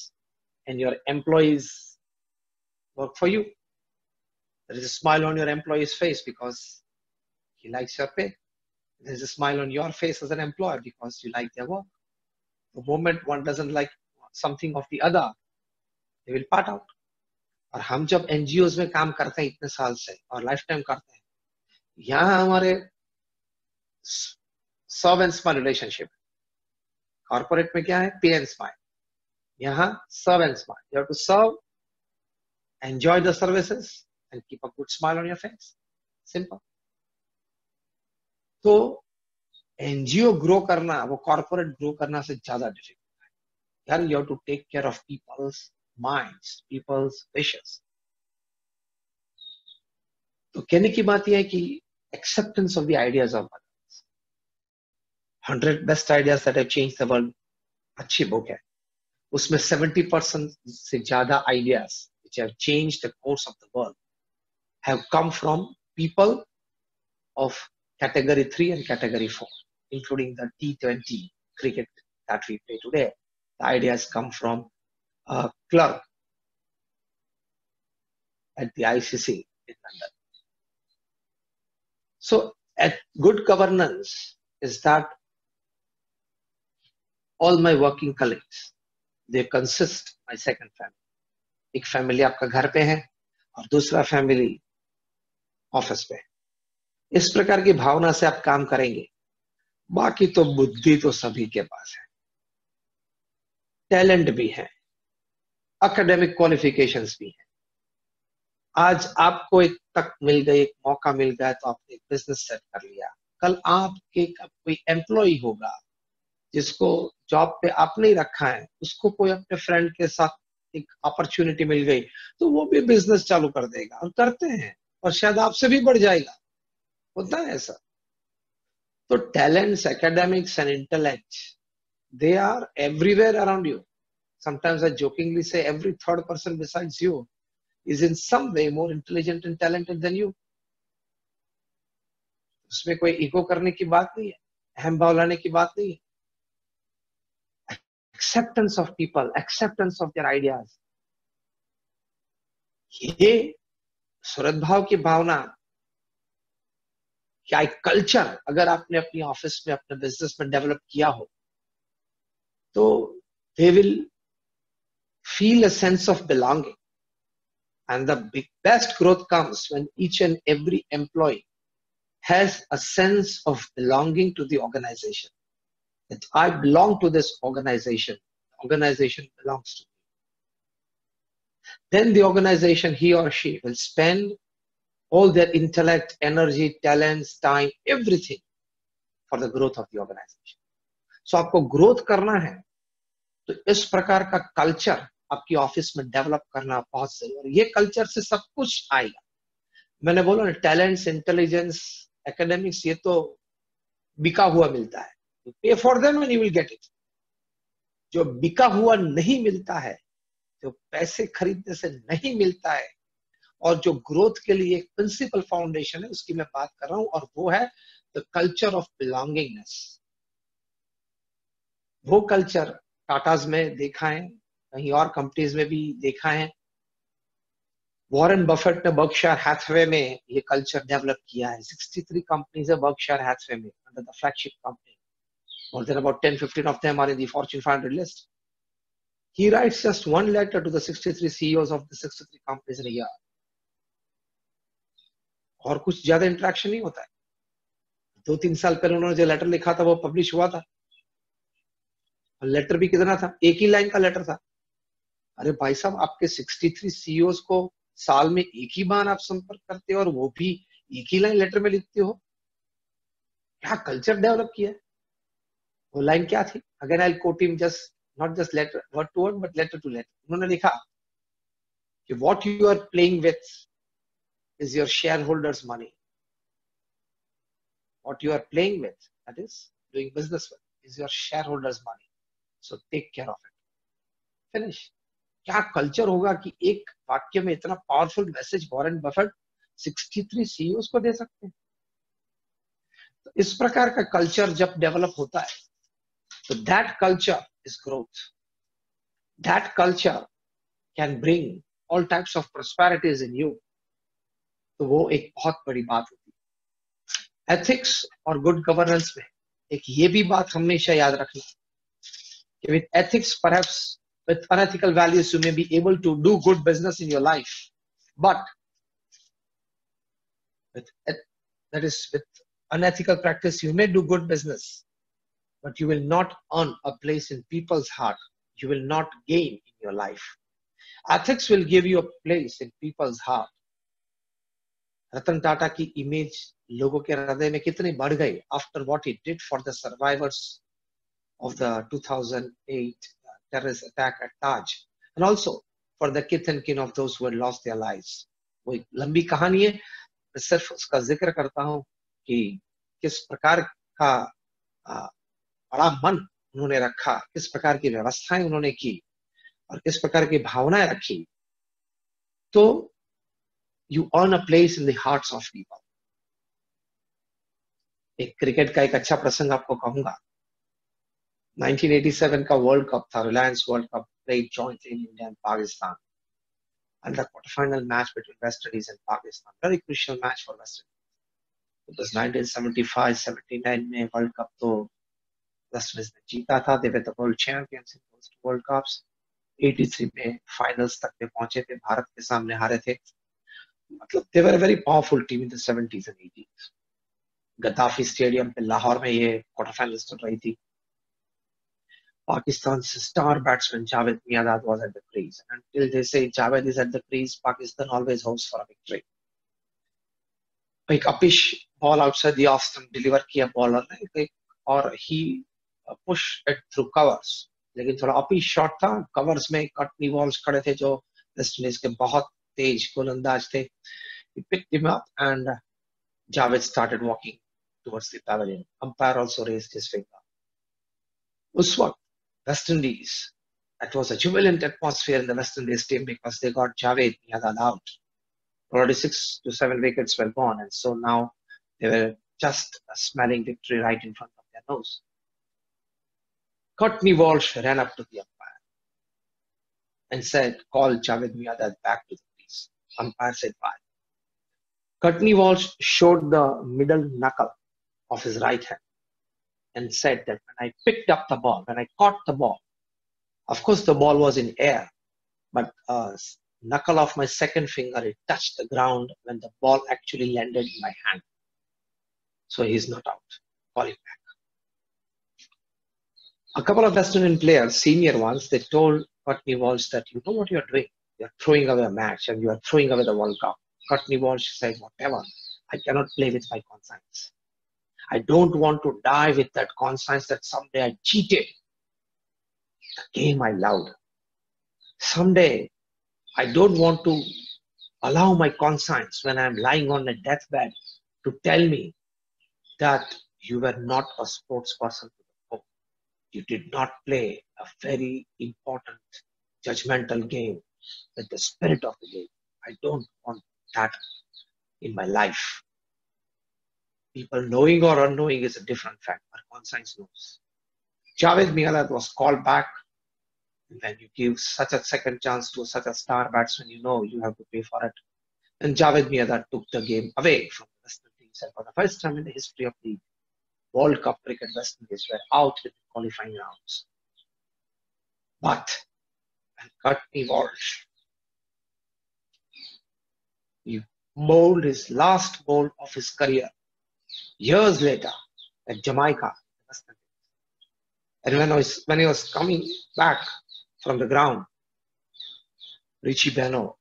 and your employees work for you. There is a smile on your employee's face because he likes your pay. There is a smile on your face as an employer because you like their work. The moment one doesn't like something of the other, they will part out. और हम जब NGOs में काम करते हैं इतने साल से और लाइफ टाइम करते हैं, यहाँ हमारे serve and smile relationship. Corporate में क्या है? Pay and smile. यहाँ serve and smile. You have to serve, enjoy the services and keep a good smile on your face. Simple. तो एनजीओ ग्रो करना वो कॉर्पोरेट ग्रो करना से ज्यादा डिफिकल्ट है यार। You have to take care of people's minds, people's wishes. तो कहने की बात यह है कि acceptance of the ideas of others, 100 best ideas that have changed the world, अच्छी बुक है। उसमें 70% से ज्यादा ideas which have changed the course of the world have come from people of category 3 and category 4, including the T20 cricket that we play today. The ideas come from a clerk at the ICC in London. So at good governance is that all my working colleagues, they consist my second family. एक family आपका घर पे है और दूसरा family office पे। इस प्रकार की भावना से आप काम करेंगे। बाकी तो बुद्धि तो सभी के पास है, टैलेंट भी है, एकेडमिक क्वालिफिकेशंस भी है। आज आपको एक तक मिल गई, एक मौका मिल गया तो आपने एक बिजनेस सेट कर लिया। कल आपके कोई एम्प्लॉय होगा जिसको जॉब पे आपने ही रखा है, उसको कोई अपने फ्रेंड के साथ एक अपॉर्चुनिटी मिल गई तो वो भी बिजनेस चालू कर देगा, और करते हैं, और शायद आपसे भी बढ़ जाएगा। होता है ऐसा। तो talents, academics and intellect, they are everywhere around you. Sometimes I jokingly say every third person besides you is in some way more intelligent and talented than you. उसमें कोई ईगो करने की बात नहीं है, अहम भाव लाने की बात नहीं है। Acceptance of people, acceptance of their ideas, ये सद्भाव की भावना, क्या एक कल्चर अगर आपने अपनी ऑफिस में, अपने बिजनेस में डेवलप किया हो, तो they will feel a sense of belonging. And the best growth comes when each and every employee has a sense of belonging to the organization. That I belong to this organization. The organization belongs to me. Then the organization, he or she, will spend all their intellect, energy, talents, time, everything for the growth of the organization. So आपको growth करना है, तो इस प्रकार का culture आपकी office में develop करना बहुत जरूरी है। ये कल्चर से सब कुछ आएगा। मैंने बोला ना, टैलेंट्स, इंटेलिजेंस, एकेडमिक्स, ये तो बिका हुआ मिलता है। पे for them and you will get it. जो बिका हुआ नहीं मिलता है, जो पैसे खरीदने से नहीं मिलता है, और जो ग्रोथ के लिए एक प्रिंसिपल फाउंडेशन है, उसकी मैं बात कर रहा हूं, और वो है द कल्चर ऑफ बिलोंगिंगनेस। वो कल्चर टाटाज में देखा है, कहीं और कंपनीज में भी देखा है। वॉरेन बफेट ने बर्कशायर हैथवे में ये कल्चर डेवलप किया है। 63 कंपनीज है बर्कशायर हैथवे में, under the flagship company. More than about 10-15 of them are in the Fortune 500 list. He writes just one letter to the 63 CEOs of the 63 companies in a year. और कुछ ज्यादा interaction नहीं होता है। 2-3 साल पहले उन्होंने जो लेटर लिखा था वो पब्लिश हुआ था। लेटर भी कितना था? एक ही लाइन का लेटर था। अरे भाई साहब, आपके 63 सीईओज को साल में एक ही बार आप संपर्क करते हो, और वो भी एक ही लाइन लेटर में लिखते हो। क्या कल्चर डेवलप किया है? वो लाइन क्या थी? Again I will quote him, just not just letter word to word, but letter to letter. उन्होंने लिखा कि what you are playing with is your shareholders money. What you are playing with, that is doing business with, is your shareholders money, so take care of it. Finish. क्या culture होगा कि एक वाक्य में इतना powerful message Warren Buffett 63 CEOs को दे सकते हैं? तो इस प्रकार का कल्चर जब डेवलप होता है, तो that culture is growth. That culture can bring all types of prosperities in you. तो वो एक बहुत बड़ी बात होती है। एथिक्स और गुड गवर्नेंस में एक ये भी बात हमेशा याद रखना कि with ethics, perhaps with unethical values, you may be able to do good business in your life, but with unethical practice, you may do good business, but you will not earn a place in people's heart. You will not gain in your life. Ethics will give you a place in people's heart. Ratan Tata की image लोगों के हृदय में कितनी बढ़ गई after what he did for the survivors of the 2008 terrorist attack at Taj, and also for the kith and kin of those who had lost their lives. वो एक लंबी कहानी है, मैं सिर्फ उसका जिक्र करता हूं कि किस प्रकार का बड़ा मन उन्होंने रखा, किस प्रकार की व्यवस्थाएं उन्होंने की, और किस प्रकार की भावनाएं रखी। तो you earn a place in the hearts of people. एक क्रिकेट का एक अच्छा प्रसंग आपको कहूंगा। 1987 का वर्ल्ड कप था, Reliance world cup, played jointly in India and Pakistan, and the quarterfinal match between West Indies and Pakistan, very crucial match for West Indies. It was 1975-79 में वर्ल्ड कप तो वेस्ट इंडीज ने जीता था। they were the world champions in those world cups. 83 में finals तक में पहुंचे थे, भारत के सामने हारे थे। मतलब they were a very powerful team in the 70s and 80s. Gaddafi stadium पे लाहौर में ये क्वार्टर फाइनल्स चल रही थी। Pakistan's star batsman Javed Miandad was at the crease. Until they say Javed is at the crease, Pakistan always hopes for a victory. एक uppish ball outside the off stump deliver किया bowler ने, और he push it through covers, लेकिन थोड़ा uppish shot था। Covers में Katni walls खड़े थे जो वेस्ट इंडीज के बहुत तेज गोलंदाज थे। He picked him up and Javed started walking towards the pavilion. Umpire also raised his finger. उस वक्त West Indies, that was a jubilant atmosphere in the West Indies team because they got Javed Miandad out. Already 6 to 7 wickets were gone, and so now they were just smelling victory right in front of their nose. Courtney Walsh ran up to the umpire and said, "Call Javed Miandad back to the crease." Umpire said, "Why?" Courtney Walsh showed the middle knuckle of his right hand and said that when I picked up the ball, when I caught the ball, of course the ball was in air, but knuckle of my second finger, it touched the ground when the ball actually landed in my hand. So he's not out. Call him back. A couple of West Indian players, senior ones, they told Courtney Walsh that you know what you're doing. You're throwing away a match and you are throwing away the World Cup. Courtney Walsh said, whatever, I cannot play with my conscience. I don't want to die with that conscience that someday I cheated the game I loved. Someday I don't want to allow my conscience when I'm lying on a deathbed to tell me that you were not a sports person. You did not play a very important judgmental game with the spirit of the game. I don't want that in my life. People knowing or unknowing is a different fact, but conscience knows. Javed Miandad was called back. When you give such a second chance to such a star batsman, you know you have to pay for it. And Javed Miandad took the game away from the West Indies. And for the first time in the history of the World Cup cricket, West Indies were out in the qualifying rounds. But when Courtney Walsh, he bowled his last ball of his career years later at Jamaica, West Indies. And when he was coming back from the ground, Richie Benaud,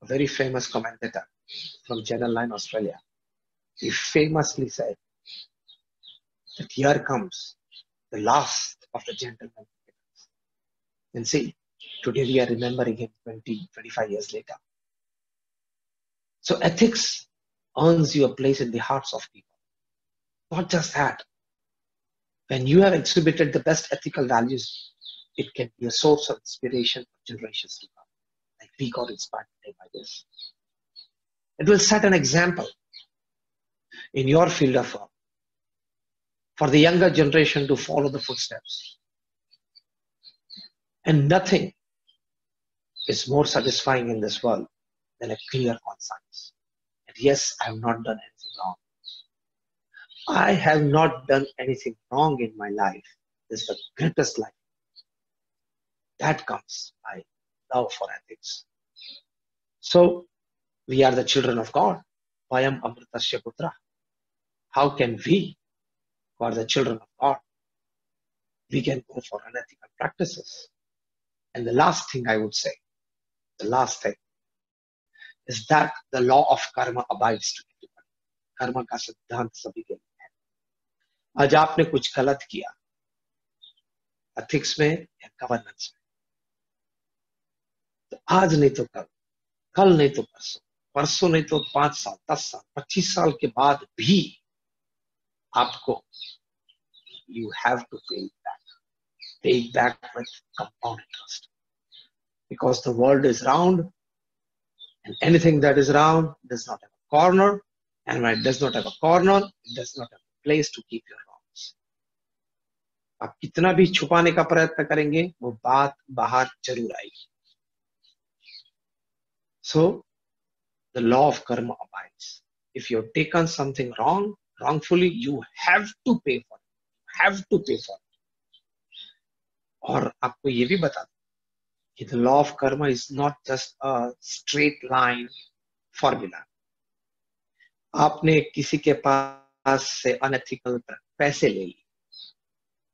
a very famous commentator from Channel 9 Australia, he famously said that here comes the last of the gentlemen. And see, today we are remembering him 20, 25 years later. So ethics earns you a place in the hearts of people. Not just that. When you have exhibited the best ethical values, it can be a source of inspiration for generations to come. Like we got inspired today by this. It will set an example in your field of work for the younger generation to follow the footsteps. And nothing is more satisfying in this world than a clear conscience. And yes, I have not done anything wrong. I have not done anything wrong in my life. This is the greatest life. That comes by love for ethics. So, we are the children of God. Vayam Amritasya Putra. How can we, who are the children of God, we can go for unethical practices? And the last thing I would say, the last thing, is that the law of karma abides to everybody. Karma का सिद्धांत सभी के लिए है. आज आपने कुछ गलत किया, एथिक्स में या गवर्नेंस में, तो आज नहीं तो कल नहीं तो परसों, परसों नहीं तो 5 साल, 10 साल, 25 साल के बाद भी आपको you have to pay it back with compound interest, because the world is round and anything that is round does not have a corner, and when it does not have a corner, it does not have a place to keep your wrongs. आप कितना भी छुपाने का प्रयत्न करेंगे वो बात बाहर जरूर आएगी. So the law of karma abides. If you have taken something wrongfully, you have to pay for it. Have to pay for it. और आपको ये भी बता दूं कि the law of karma is not just a straight line formula. आपने किसी के पास से unethical पैसे ले लिए,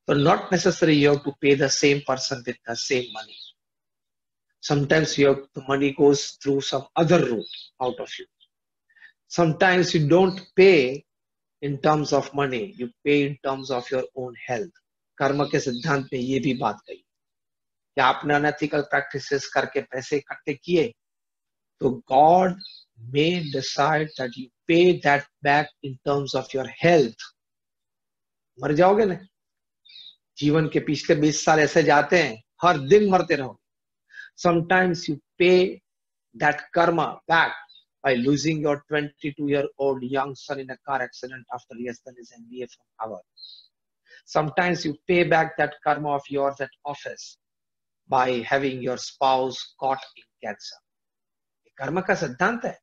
so not necessarily you have to pay the same person with the same money. Sometimes the money goes through some other route out of you. Sometimes you don't pay in terms of money, you pay in terms of your own health. कर्म के सिद्धांत में ये भी बात कही कि आपने अनएथिकल प्रैक्टिसेस करके पैसे इकट्ठे किए, तो God may decide that you pay that back in terms of your health. मर जाओगे ना, जीवन के पिछले 20 साल ऐसे जाते हैं, हर दिन मरते रहोगे. Sometimes you pay that karma back by losing your 22-year-old young son in a car accident after he has done his MBA from Harvard. Sometimes you pay back that karma of yours at office by having your spouse caught in cancer. ये कर्म का सिद्धांत है.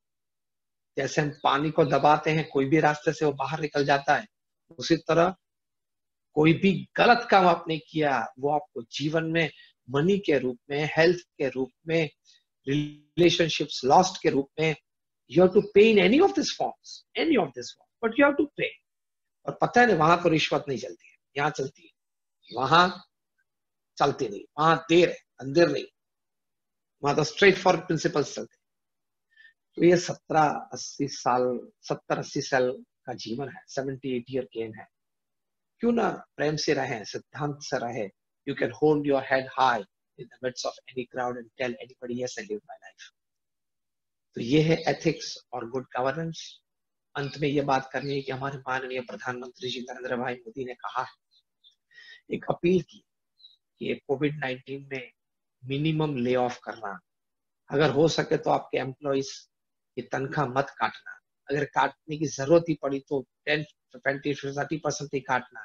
जैसे हम पानी को दबाते हैं, कोई भी रास्ते से वो बाहर निकल जाता है, उसी तरह कोई भी गलत काम आपने किया, वो आपको जीवन में मनी के रूप में, हेल्थ के रूप में, रिलेशनशिप्स लॉस्ट के रूप में, you have to pay in any of this forms, but you have to pay. और पता है ना, वहां तो रिश्वत नहीं चलती है, यहाँ चलती है, वहां चलती नहीं, वहां देर है, अंधेर नहीं, वहां तो स्ट्रेट फॉरवर्ड प्रिंसिपल्स चलते हैं। तो ये 70-80 साल का जीवन है, 78 ईयर गेम है। क्यों ना प्रेम से रहे, सिद्धांत से रहे। You can hold your head high in the midst of any crowd and tell anybody yes I live my life. तो ये है एथिक्स और गुड गवर्नेंस। अंत में ये बात करनी है कि हमारे माननीय प्रधानमंत्री जी नरेंद्र भाई मोदी ने कहा है, एक अपील की कि कोविड-19 में मिनिमम ले ऑफ करना, अगर हो सके तो आपके एम्प्लॉइज की तनख्वाह मत काटना, अगर काटने की जरूरत ही पड़ी तो 10-20-30% ही काटना।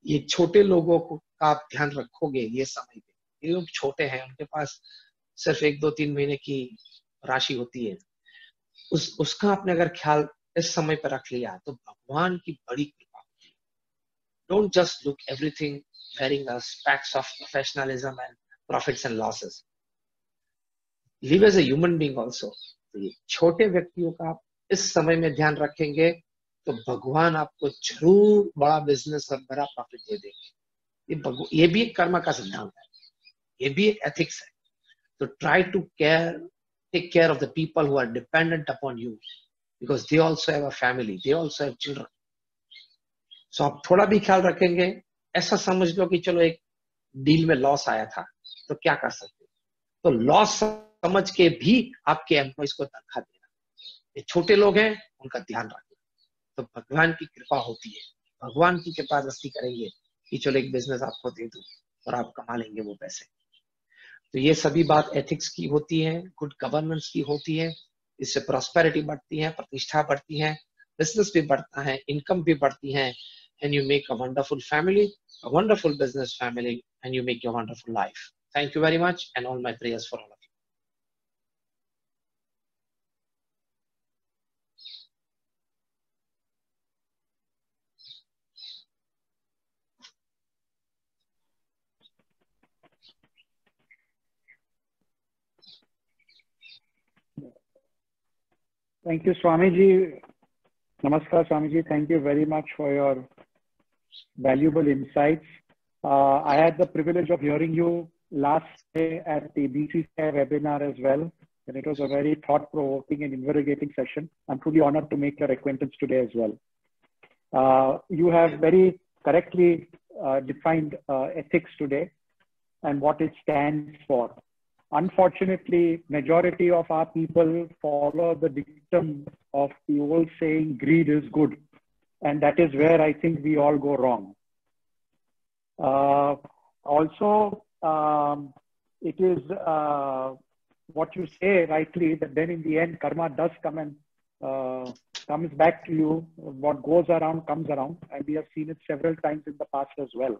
ये छोटे लोगों को का आप ध्यान रखोगे ये समय पे, ये लोग छोटे हैं, उनके पास सिर्फ 1-2-3 महीने की राशि होती है, उसका आपने अगर ख्याल इस समय पर रख लिया तो भगवान की बड़ी कृपा होती है। Don't just look everything wearing a specs of professionalism and profits and losses. Live as a human being also. छोटे व्यक्तियों का आप इस समय में ध्यान रखेंगे तो भगवान आपको जरूर बड़ा बिजनेस और बड़ा प्रॉफिट दे देंगे। ये भी एक कर्म का सिद्धांत है, ये भी एक एथिक्स है। तो try to take care of the people who are dependent upon you, because they also have a family, they also have children. So आप थोड़ा भी ख्याल रखेंगे। ऐसा समझ लो कि चलो एक डील में लॉस आया था, तो क्या कर सकते, तो लॉस समझ के भी आपके एम्प्लॉइज को तनख्वाह देना। ये छोटे लोग हैं, उनका ध्यान रखना। तो भगवान की कृपा होती है, भगवान की कृपा दस्ती करेंगे कि चलो एक बिजनेस आपको दे दूं और आप कमा लेंगे वो पैसे। तो ये सभी बात एथिक्स की होती है, गुड गवर्नेंस की होती है। इससे प्रॉस्पेरिटी बढ़ती है, प्रतिष्ठा बढ़ती है, बिजनेस भी बढ़ता है, इनकम भी बढ़ती है, and you make a wonderful family, a wonderful business family, and you make your wonderful life. Thank you very much, and all my prayers for all of you. Thank you, Swamiji. Namaskar, Swamiji. Thank you very much for your valuable insights. I had the privilege of hearing you last day at the BCCI webinar as well, and it was a very thought-provoking and invigorating session. I'm truly honored to make your acquaintance today as well. You have very correctly defined ethics today and what it stands for. Unfortunately, majority of our people follow the dictum of the old saying, greed is good. And that is where I think we all go wrong. Also, it is what you say rightly, that then in the end, karma does come and comes back to you. What goes around comes around. And we have seen it several times in the past as well.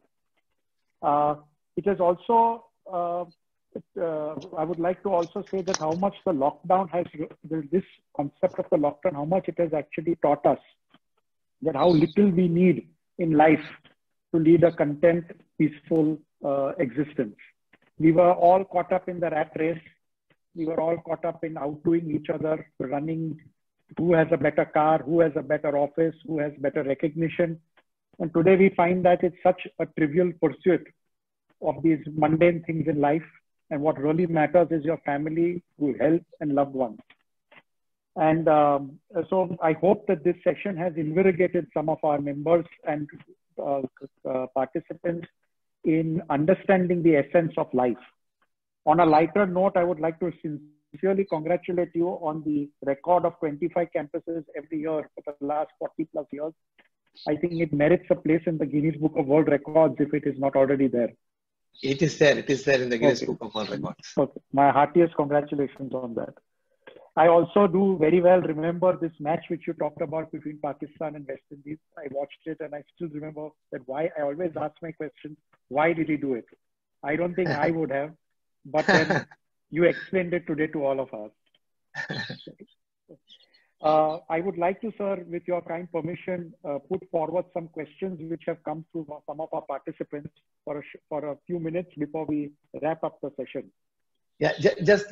It is also, I would like to also say that how much the lockdown has, this concept of the lockdown, how much it has actually taught us that how little we need in life to lead a content, peaceful existence. We were all caught up in the rat race. We were all caught up in outdoing each other, running who has a better car, who has a better office, who has better recognition. And today we find that it's such a trivial pursuit of these mundane things in life. And what really matters is your family, your health, and loved ones. And so I hope that this session has invigorated some of our members and participants in understanding the essence of life. On a lighter note, I would like to sincerely congratulate you on the record of 25 campuses every year for the last 40 plus years. I think it merits a place in the Guinness Book of World Records if it is not already there. It is there in the Guinness Book of World Records. Okay. My heartiest congratulations on that. I also do very well remember this match which you talked about between Pakistan and West Indies. I watched it and I still remember that why. I always ask my question, why did he do it? I don't think I would have, but then you explained it today to all of us. I would like to, sir, with your kind permission, put forward some questions which have come through from some of our participants for a few minutes before we wrap up the session. Yeah, just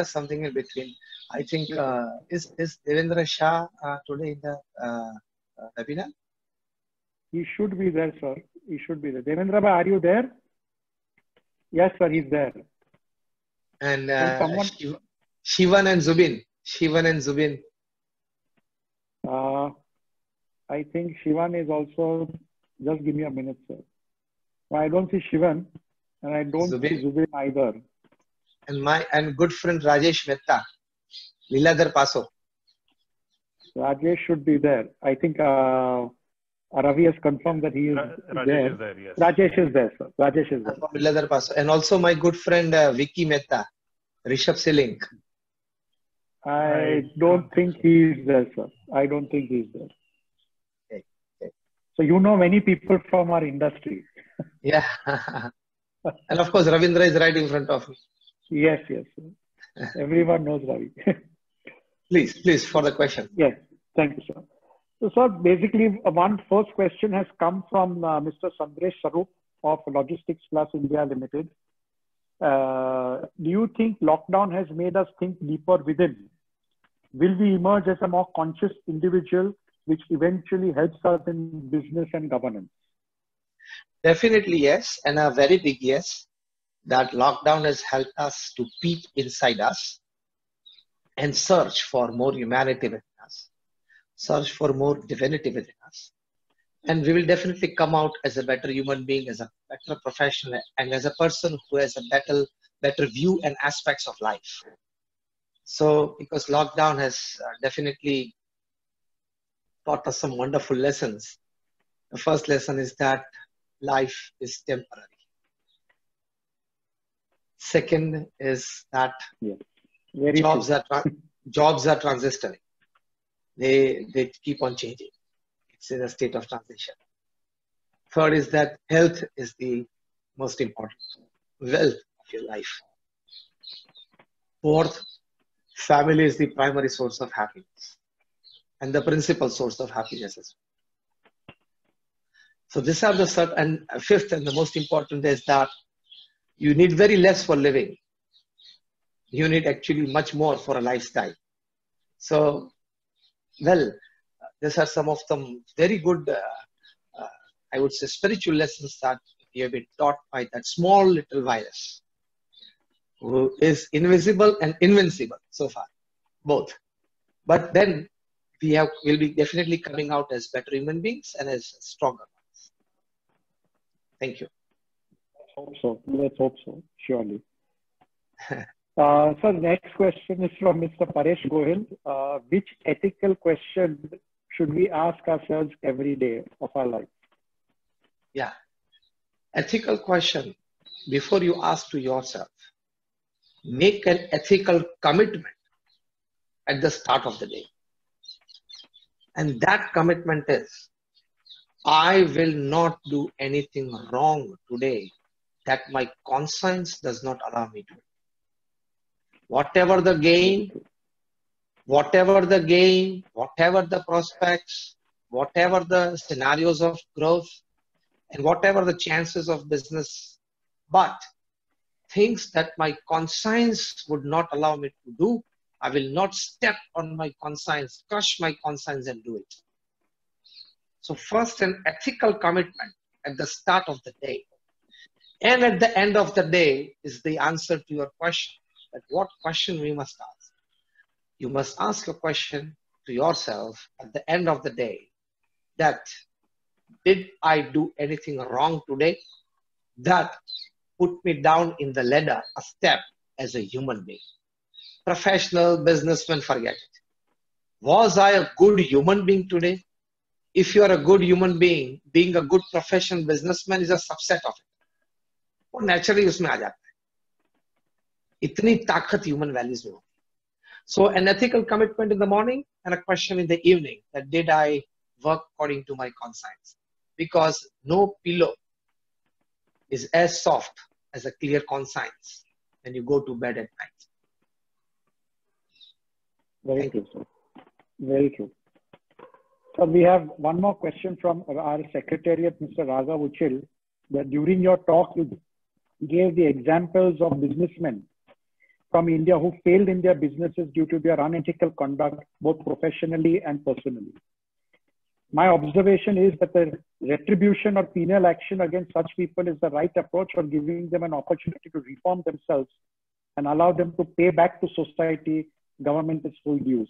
something in between. I think is Devendra Shah today in the webinar? He should be there, sir. He should be there. Devendra, are you there? Yes, sir, he's there. And someone... Shivan and Zubin. I think Shivan is also. Just give me a minute, sir. I don't see Shivan, and I don't see Zubin either. And good friend Rajesh Mehta, Liladhar Paso. Rajesh should be there. I think Ravi has confirmed that he is there. Is there, yes. Rajesh is there, sir. Rajesh is there. Liladhar Paso. And also my good friend Vicky Mehta, Rishabh Silink. I don't think he is there, sir. I don't think he is there. Okay. So you know many people from our industry. Yeah. And of course, Ravindra is right in front of me. Yes. Everyone knows Ravi. Please, for the question. Yes, thank you, sir. So, sir, basically, one first question has come from Mr. Sandesh Sarup of Logistics Plus India Limited. Do you think lockdown has made us think deeper within? Will we emerge as a more conscious individual, which eventually helps us in business and governance? Definitely yes, and a very big yes. That lockdown has helped us to peek inside us and search for more humanity within us, search for more divinity within us. And we will definitely come out as a better human being, as a better professional, and as a person who has a better view and aspects of life. So, because lockdown has definitely taught us some wonderful lessons. The first lesson is that life is temporary. Second is that jobs are transitory. They keep on changing. It's in a state of transition. Third is that health is the most important wealth of your life. Fourth, family is the primary source of happiness and the principal source of happiness as well. So these are the third, and fifth, and the most important is that you need very less for living. You need actually much more for a lifestyle. So, well, these are some of them very good, I would say, spiritual lessons that we have been taught by that small little virus, who is invisible and invincible so far, both. But then will be definitely coming out as better human beings and as stronger ones. Thank you. Let's hope so, surely. So next question is from Mr. Paresh Gohil. Which ethical question should we ask ourselves every day of our life? Yeah. Ethical question, before you ask to yourself, make an ethical commitment at the start of the day. And that commitment is, I will not do anything wrong today that my conscience does not allow me to. Whatever the gain, whatever the prospects, whatever the scenarios of growth, and whatever the chances of business, but things that my conscience would not allow me to do, I will not step on my conscience, crush my conscience and do it. So first, an ethical commitment at the start of the day. And at the end of the day is the answer to your question. That what question we must ask? You must ask a question to yourself at the end of the day, that did I do anything wrong today that put me down in the ladder a step as a human being? Professional, businessman, forget it. Was I a good human being today? If you are a good human being, being a good professional businessman is a subset of it. वो naturally उसमें आ जाता है. इतनी ताकत human values में होती है. So an ethical commitment in the morning and a question in the evening, that did I work according to my conscience? Because no pillow is as soft as a clear conscience when you go to bed at night. Very good, sir. Very true. So we have one more question from our Secretariat, Mr. Raza Uchil, that during your talk, you gave the examples of businessmen from India who failed in their businesses due to their unethical conduct, both professionally and personally. My observation is that the retribution or penal action against such people is the right approach for giving them an opportunity to reform themselves and allow them to pay back to society, government its full dues.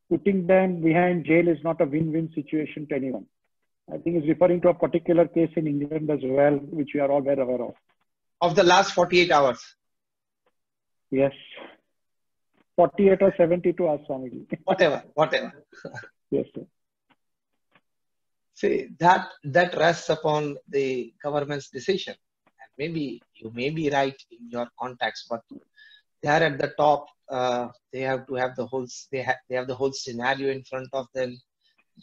Putting them behind jail is not a win-win situation to anyone. I think he's referring to a particular case in England as well, which we are all well aware of. Of the last 48 hours. Yes. 48 or 72 hours, Swamiji. Whatever. Yes, sir. See, that rests upon the government's decision. And maybe you may be right in your context, but they are at the top. They have to have the whole. They have the whole scenario in front of them.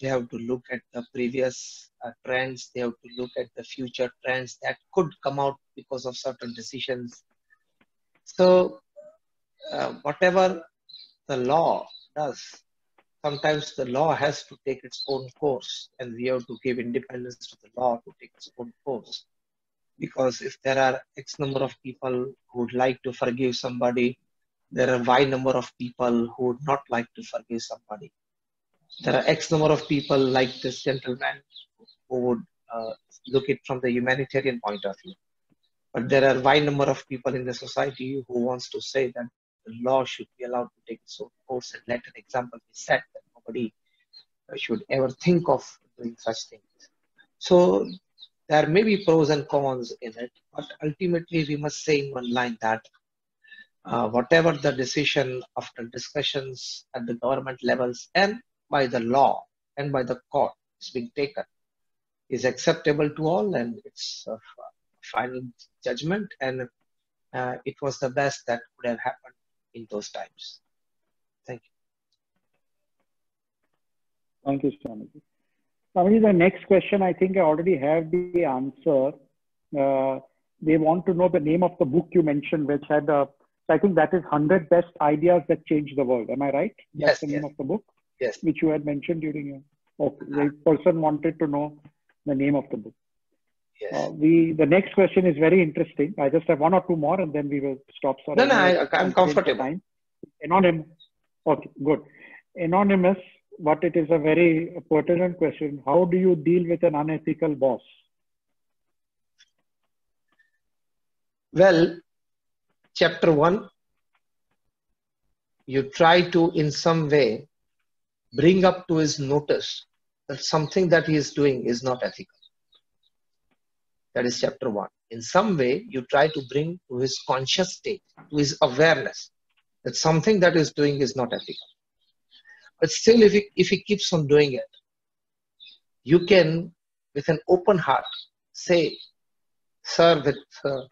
They have to look at the previous trends. They have to look at the future trends that could come out because of certain decisions. So, whatever the law does, sometimes the law has to take its own course, and we have to give independence to the law to take its own course. Because if there are X number of people who would like to forgive somebody, there are Y number of people who would not like to forgive somebody. There are X number of people like this gentleman who would look it from the humanitarian point of view. But there are Y number of people in the society who wants to say that the law should be allowed to take its own course and let an example be set that nobody should ever think of doing such things. So there may be pros and cons in it, but ultimately we must say in one line that whatever the decision after discussions at the government levels and by the law and by the court is being taken is acceptable to all, and it's a final judgment, and it was the best that could have happened in those times. Thank you. Thank you, Swamiji. Swamiji, the next question, I think I already have the answer. They want to know the name of the book you mentioned, which had I think that is 100 Best Ideas That Changed the World. Am I right? That's the name of the book? Yes. Which you had mentioned during your... Okay. The person wanted to know the name of the book. Yes. The next question is very interesting. I just have one or two more and then we will stop. Sorry. No, I'm comfortable. Anonymous. Okay, good. Anonymous, but it is a very pertinent question. How do you deal with an unethical boss? Well, Chapter 1, you try to in some way bring up to his notice that something that he is doing is not ethical. That is Chapter 1. In some way, you try to bring to his conscious state, to his awareness, that something that he is doing is not ethical. But still, if he keeps on doing it, you can, with an open heart, say, sir, with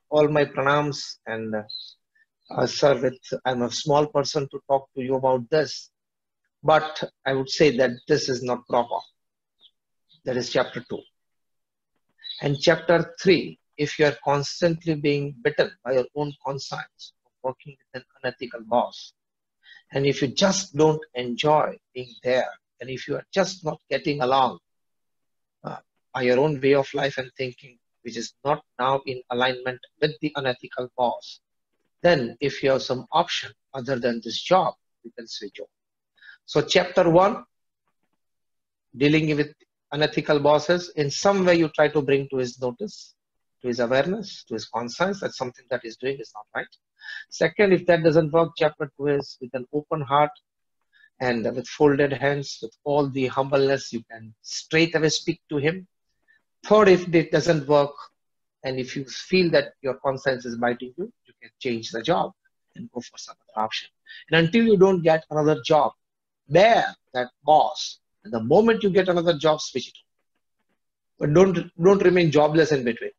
all my pranams, and sir, I'm a small person to talk to you about this, but I would say that this is not proper. That is Chapter 2. And Chapter 3, if you are constantly being bitten by your own conscience, working with an unethical boss, and if you just don't enjoy being there, and if you are just not getting along by your own way of life and thinking, which is not now in alignment with the unethical boss, then if you have some option other than this job, you can switch on. So Chapter 1, dealing with unethical bosses, in some way you try to bring to his notice, to his awareness, to his conscience that something that he's doing is not right. Second, if that doesn't work, Chapter 2 is with an open heart and with folded hands, with all the humbleness, you can straight away speak to him. Third, if it doesn't work, and if you feel that your conscience is biting you, you can change the job and go for some other option. And until you don't get another job, bear that boss. And the moment you get another job, switch it. But don't remain jobless in between.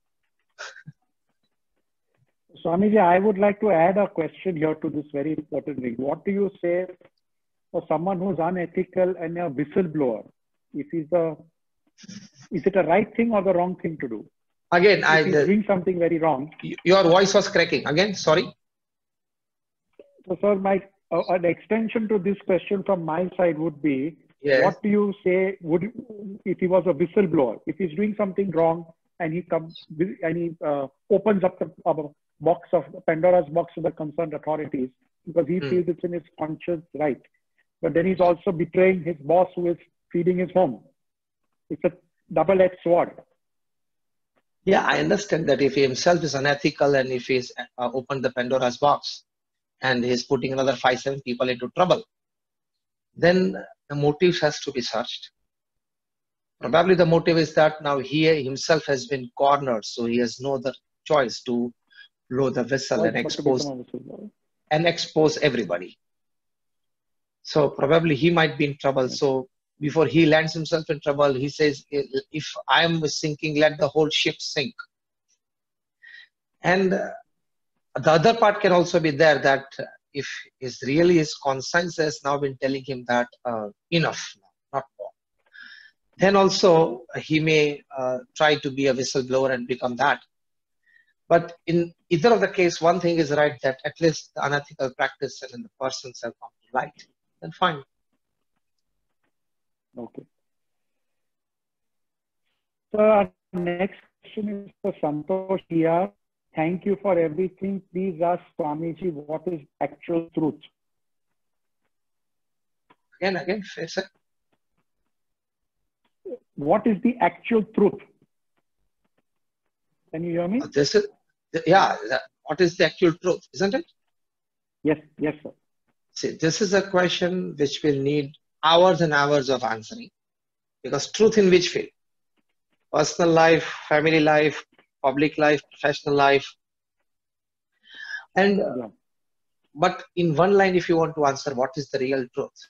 Swamiji, I would like to add a question here to this very important thing. What do you say for someone who's unethical and a whistleblower? Is it a right thing or the wrong thing to do? Again, if he's doing something very wrong. Your voice was cracking. Again, sorry. So, sir, my an extension to this question from my side would be, Yes. what do you say if he was a whistleblower? If he's doing something wrong and he comes and he opens up the box of Pandora's box to the concerned authorities because he feels it's in his conscience right, but then he's also betraying his boss who is feeding his home. It's a double-edged sword. Yeah, I understand that if he himself is unethical and if he's opened the Pandora's box and he's putting another 5-7 people into trouble, then the motives has to be searched. Probably the motive is that now he himself has been cornered, so he has no other choice to blow the whistle and expose everybody. So probably he might be in trouble. So before he lands himself in trouble, he says, if I am sinking, let the whole ship sink. And the other part can also be there, that if his conscience has now been telling him that enough, not more, then also he may try to be a whistleblower and become that. But in either of the case, one thing is right, that at least the unethical practice and the persons have come to light. Then fine. Okay. So our next question is for Santosh here. Thank you for everything. Please ask Swamiji, what is actual truth? Again, face it. What is the actual truth? Can you hear me? This is, yeah, what is the actual truth, isn't it? Yes, sir. See, this is a question which will need hours and hours of answering, because truth in which field? Personal life, family life, public life, professional life. And but in one line, if you want to answer what is the real truth,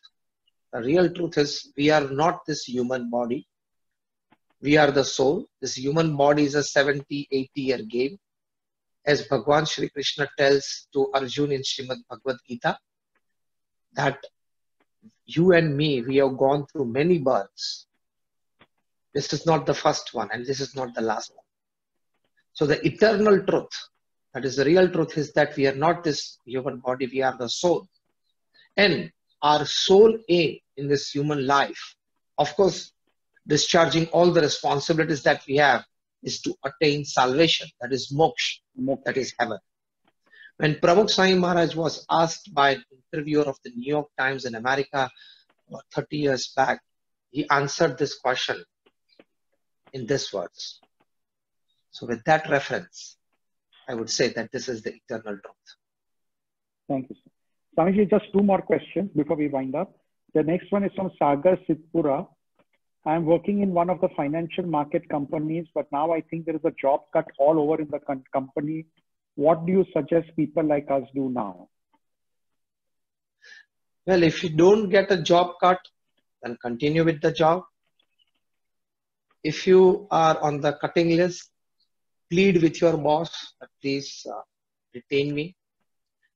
the real truth is we are not this human body. We are the soul. This human body is a 70, 80-year game. As Bhagwan Shri Krishna tells to Arjun in Srimad Bhagavad Gita, that you and me, we have gone through many births. This is not the first one, and this is not the last one. So the eternal truth, that is the real truth, is that we are not this human body, we are the soul. And our sole aim in this human life, of course, discharging all the responsibilities that we have, is to attain salvation, that is moksha, that is heaven. When Pramukh Sai Maharaj was asked by an interviewer of the New York Times in America 30 years back, he answered this question in this words. So with that reference, I would say that this is the eternal truth. Thank you, sir. Swamiji, just two more questions before we wind up. The next one is from Sagar Sitpura. I am working in one of the financial market companies, but now I think there is a job cut all over in the company. What do you suggest people like us do now? Well, if you don't get a job cut, then continue with the job. If you are on the cutting list, plead with your boss, please retain me.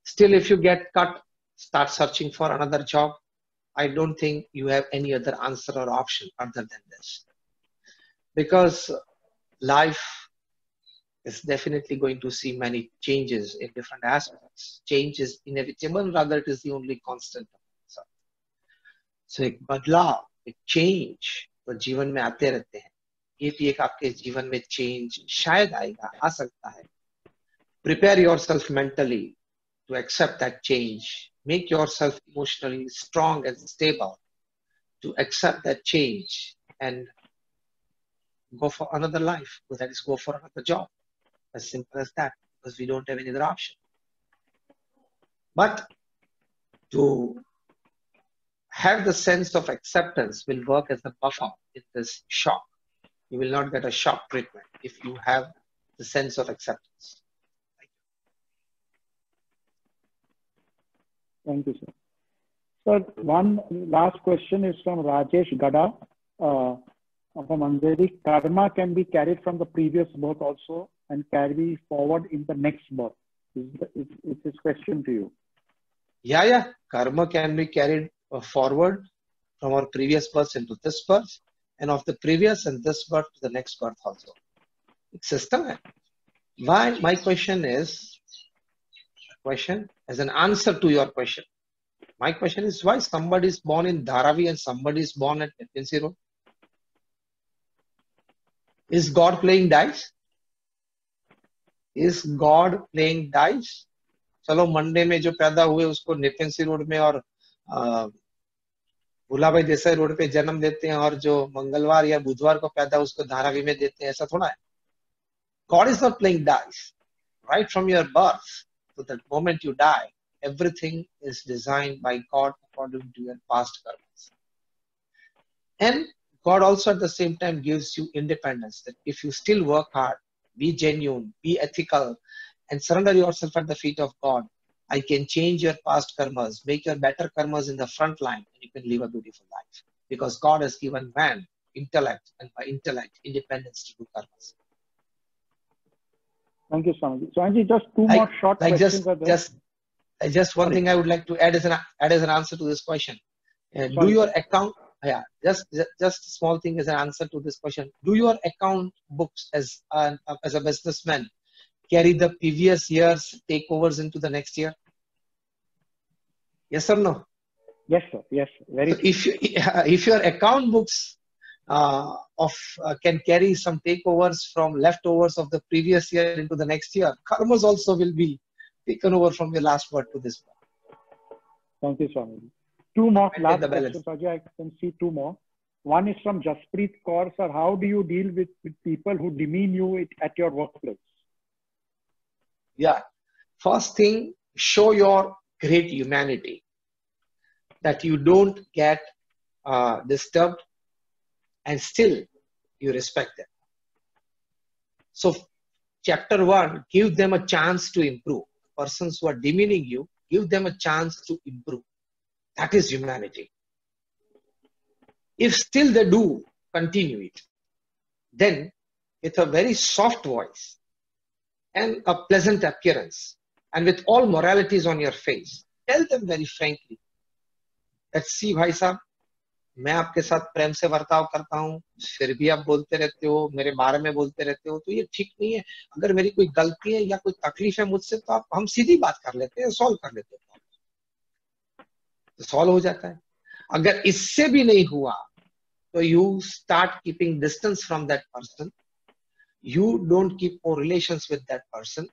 Still, if you get cut, start searching for another job. I don't think you have any other answer or option other than this. Because life is definitely going to see many changes in different aspects. Change is inevitable, rather it is the only constant. So एक बदलाव, एक change तो जीवन में आते रहते हैं. ये भी एक आपके जीवन में change शायद आएगा, आ सकता है. Prepare yourself mentally to accept that change. Make yourself emotionally strong and stable to accept that change and go for another life. That is, go for another job. As simple as that, because we don't have any other option. But to have the sense of acceptance will work as a buffer in this shock. You will not get a shock treatment if you have the sense of acceptance. Thank you, sir. So one last question is from Rajesh Gada from Andheri. Karma can be carried from the previous birth also and carry forward in the next birth. It's his question to you. Yeah. Karma can be carried forward from our previous birth into this birth, and of the previous and this birth to the next birth also. It's systematic. Why? My question is, as an answer to your question, My question is why somebody is born in Dharavi and somebody is born at Nepean Road? Is God playing dice? Is God playing dice? चलो Monday में जो पैदा हुए उसको नेपेन सी road में और Bhulabhai Desai road पे जन्म देते हैं और जो मंगलवार या बुधवार को पैदा उसको धारावी में देते हैं, ऐसा थोड़ा है. God is not playing dice. Right from your birth to the moment you die, everything is designed by God according to your past karmas. And God also at the same time gives you independence, that if you still work hard, be genuine, be ethical, and surrender yourself at the feet of God, I can change your past karmas, make your better karmas in the front line, and you can live a beautiful life. Because God has given man intellect, and by intellect, independence to do karmas. Thank you, Swamiji. Swamiji, just two more short questions. Just one thing I would like to add as an answer to this question. Do your account, just a small thing as an answer to this question. Do your account books as a businessman carry the previous year's takeovers into the next year? Yes or no? Yes, sir. Yes, sir. Very. So if your account books can carry some takeovers from leftovers of the previous year into the next year, karmas also will be taken over from your last word to this one. Thank you, Swami. Two more last questions, Ajay. I can see two more. One is from Jaspreet Kaur, sir. How do you deal with people who demean you at your workplace? Yeah. First thing, show your great humanity. That you don't get disturbed and still you respect them. So chapter 1, give them a chance to improve. Persons who are demeaning you, give them a chance to improve. That is humanity. If still they do, continue it. Then with a very soft voice and a pleasant appearance and with all moralities on your face, tell them very frankly that, see bhai sahab, मैं आपके साथ प्रेम से बर्ताव करता हूँ, फिर भी आप बोलते रहते हो, मेरे बारे में बोलते रहते हो, तो ये ठीक नहीं है. अगर मेरी कोई गलती है या कोई तकलीफ है मुझसे, तो हम सीधी बात कर लेते हैं, सॉल्व कर लेते हैं, तो सॉल्व हो जाता है. अगर इससे भी नहीं हुआ, तो you start keeping distance from that person, you don't keep more relations with that person.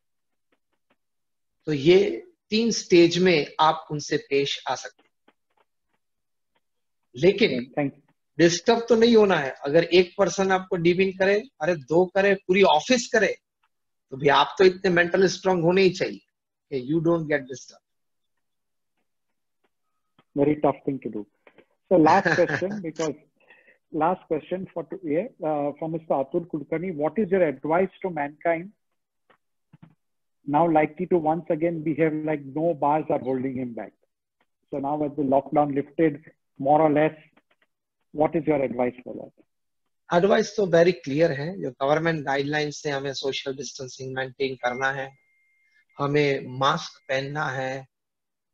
तो ये 3 स्टेज में आप उनसे पेश आ सकते हैं. लेकिन डिस्टर्ब तो नहीं होना है. अगर एक पर्सन आपको डिमीन करे, अरे 2 करे, पूरी ऑफिस करे, तो भी आप तो इतने मेंटली स्ट्रांग होने ही चाहिए कि you don't get disturb. Very tough thing to do. So last question, because last question for today from Mr. Atul Kulkarni. What is your advice to mankind now likely to once again behave like no bars are holding him back? So now with the lockdown lifted, more or less, what is your advice for that? Advice तो very clear है. जो government guidelines से हमें social distancing maintain करना है, हमें mask पहनना है,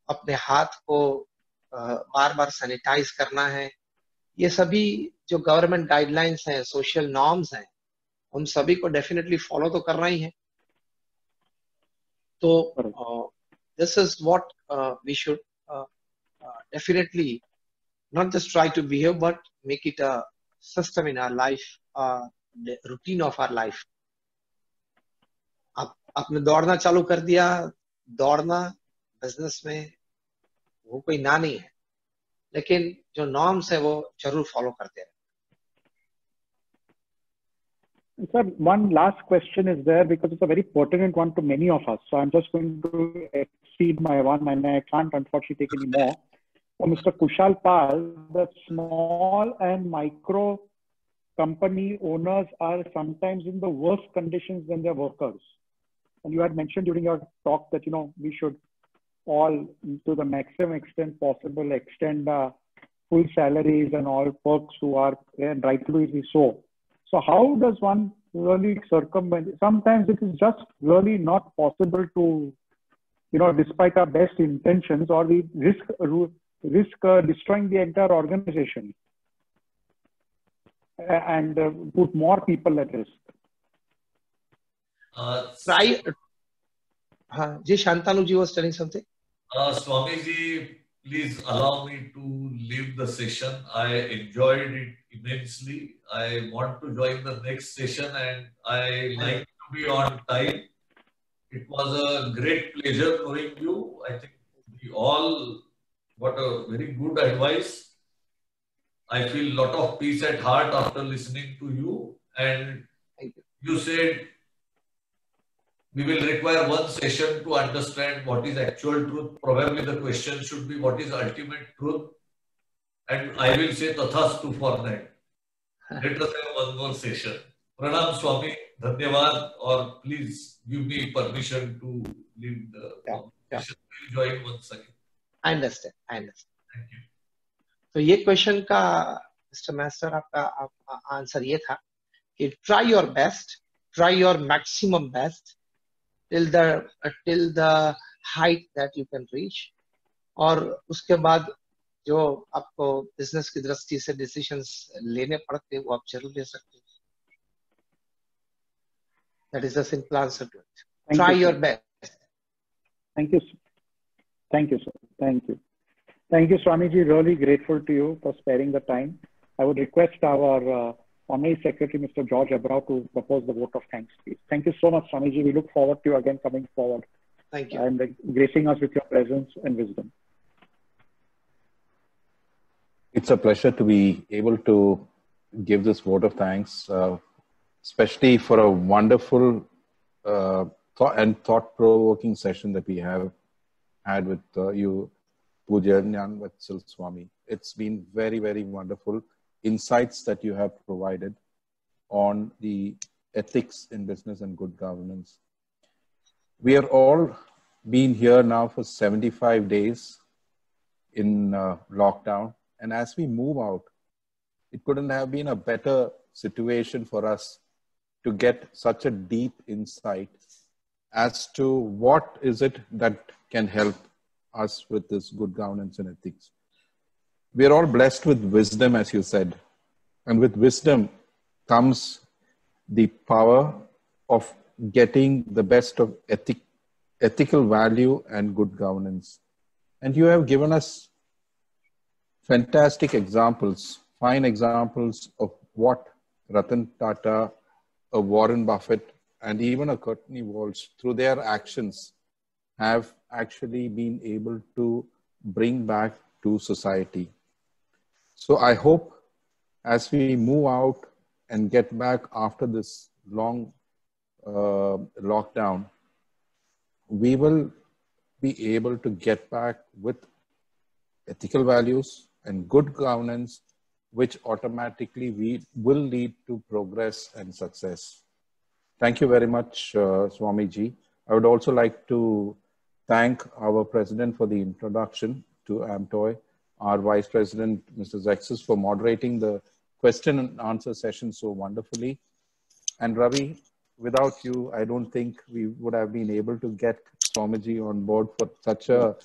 अपने हाथ को बार बार सैनिटाइज करना है. ये सभी जो गवर्नमेंट गाइडलाइंस हैं, सोशल नॉर्म्स हैं, हम सभी को डेफिनेटली फॉलो तो करना ही है. तो this is what we should definitely not just try to behave, but make it a system in our life, the routine of our life. आपने दौड़ना चालू कर दिया, दौड़ना बिजनेस में वो कोई ना नहीं है, लेकिन जो नॉर्म्स है वो जरूर फॉलो करते हैं. Sir, one last question is there because it's a very pertinent one to many of us. So I'm just going to exceed my one and I can't unfortunately take any more. So Mr. Kushal Pal, the small and micro company owners are sometimes in the worst conditions than their workers. And you had mentioned during your talk that, we should all, to the maximum extent possible, extend full salaries and all perks who are, and rightly so. So how does one really circumvent? Sometimes it is just really not possible to, despite our best intentions, or we risk destroying the entire organization and put more people at risk. Shantanu ji was telling something. Swamiji, please allow me to leave the session. I enjoyed it immensely. I want to join the next session and I like to be on time. It was a great pleasure knowing you. I think we all got a very good advice. I feel a lot of peace at heart after listening to you. And you said we will require one session to understand what is actual truth. Probably the question should be what is ultimate truth. And I will say tathastu for that. Let us have one more session. Pranam Swami, Dhanyavad, or please give me permission to leave the session. We'll join once again. I understand. Thank you. तो ये question का mister master आपका answer ये था कि try your best, try your maximum best till the height that you can reach. और उसके बाद जो आपको बिजनेस की दृष्टि से डिसीजंस लेने पड़ते हैं वो आप जरूर ले सकते हैं. That is the simple answer to it. Try your best. Thank you. Thank you, sir. Thank you. Thank you, Swamiji. Really grateful to you for sparing the time. I would request our Honorary Secretary, Mr. George Abrao, to propose the vote of thanks, please. Thank you so much, Swamiji. We look forward to you again coming forward. Thank you. And gracing us with your presence and wisdom. It's a pleasure to be able to give this vote of thanks, especially for a wonderful thought-provoking session that we have had with you, Pujya Jnana Vatsal Swami. It's been very, very wonderful insights that you have provided on the ethics in business and good governance. We are all been here now for 75 days in lockdown. And as we move out, it couldn't have been a better situation for us to get such a deep insight as to what is it that can help us with this good governance and ethics. We are all blessed with wisdom, as you said. And with wisdom comes the power of getting the best of ethical value and good governance. And you have given us fantastic examples, fine examples of what Ratan Tata, a Warren Buffett, and even a Courtney Walsh, through their actions, have actually been able to bring back to society. So I hope as we move out and get back after this long lockdown, we will be able to get back with ethical values and good governance, which automatically will lead to progress and success. Thank you very much, Swamiji. I would also like to thank our president for the introduction to AMTOY, our vice president, Mr. Zexus, for moderating the question and answer session so wonderfully. And Ravi, without you, I don't think we would have been able to get Swamiji on board for such a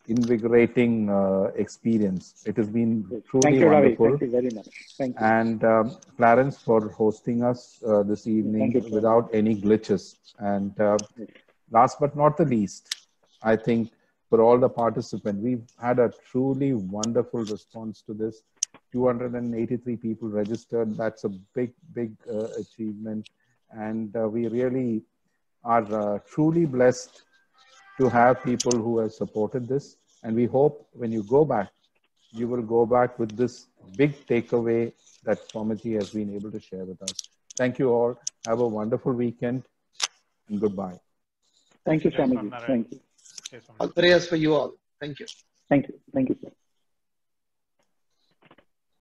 invigorating experience. It has been truly wonderful. Thank you very much. Thank you. And Clarence for hosting us this evening without any glitches. And last but not the least, I think for all the participants, we've had a truly wonderful response to this. 283 people registered. That's a big achievement. And we really are truly blessed to have people who have supported this. And we hope when you go back, you will go back with this big takeaway that Swamiji has been able to share with us. Thank you all. Have a wonderful weekend and goodbye. Thank you, Swamiji. Thank you. All prayers for you all. Thank you. Thank you. Thank you, sir.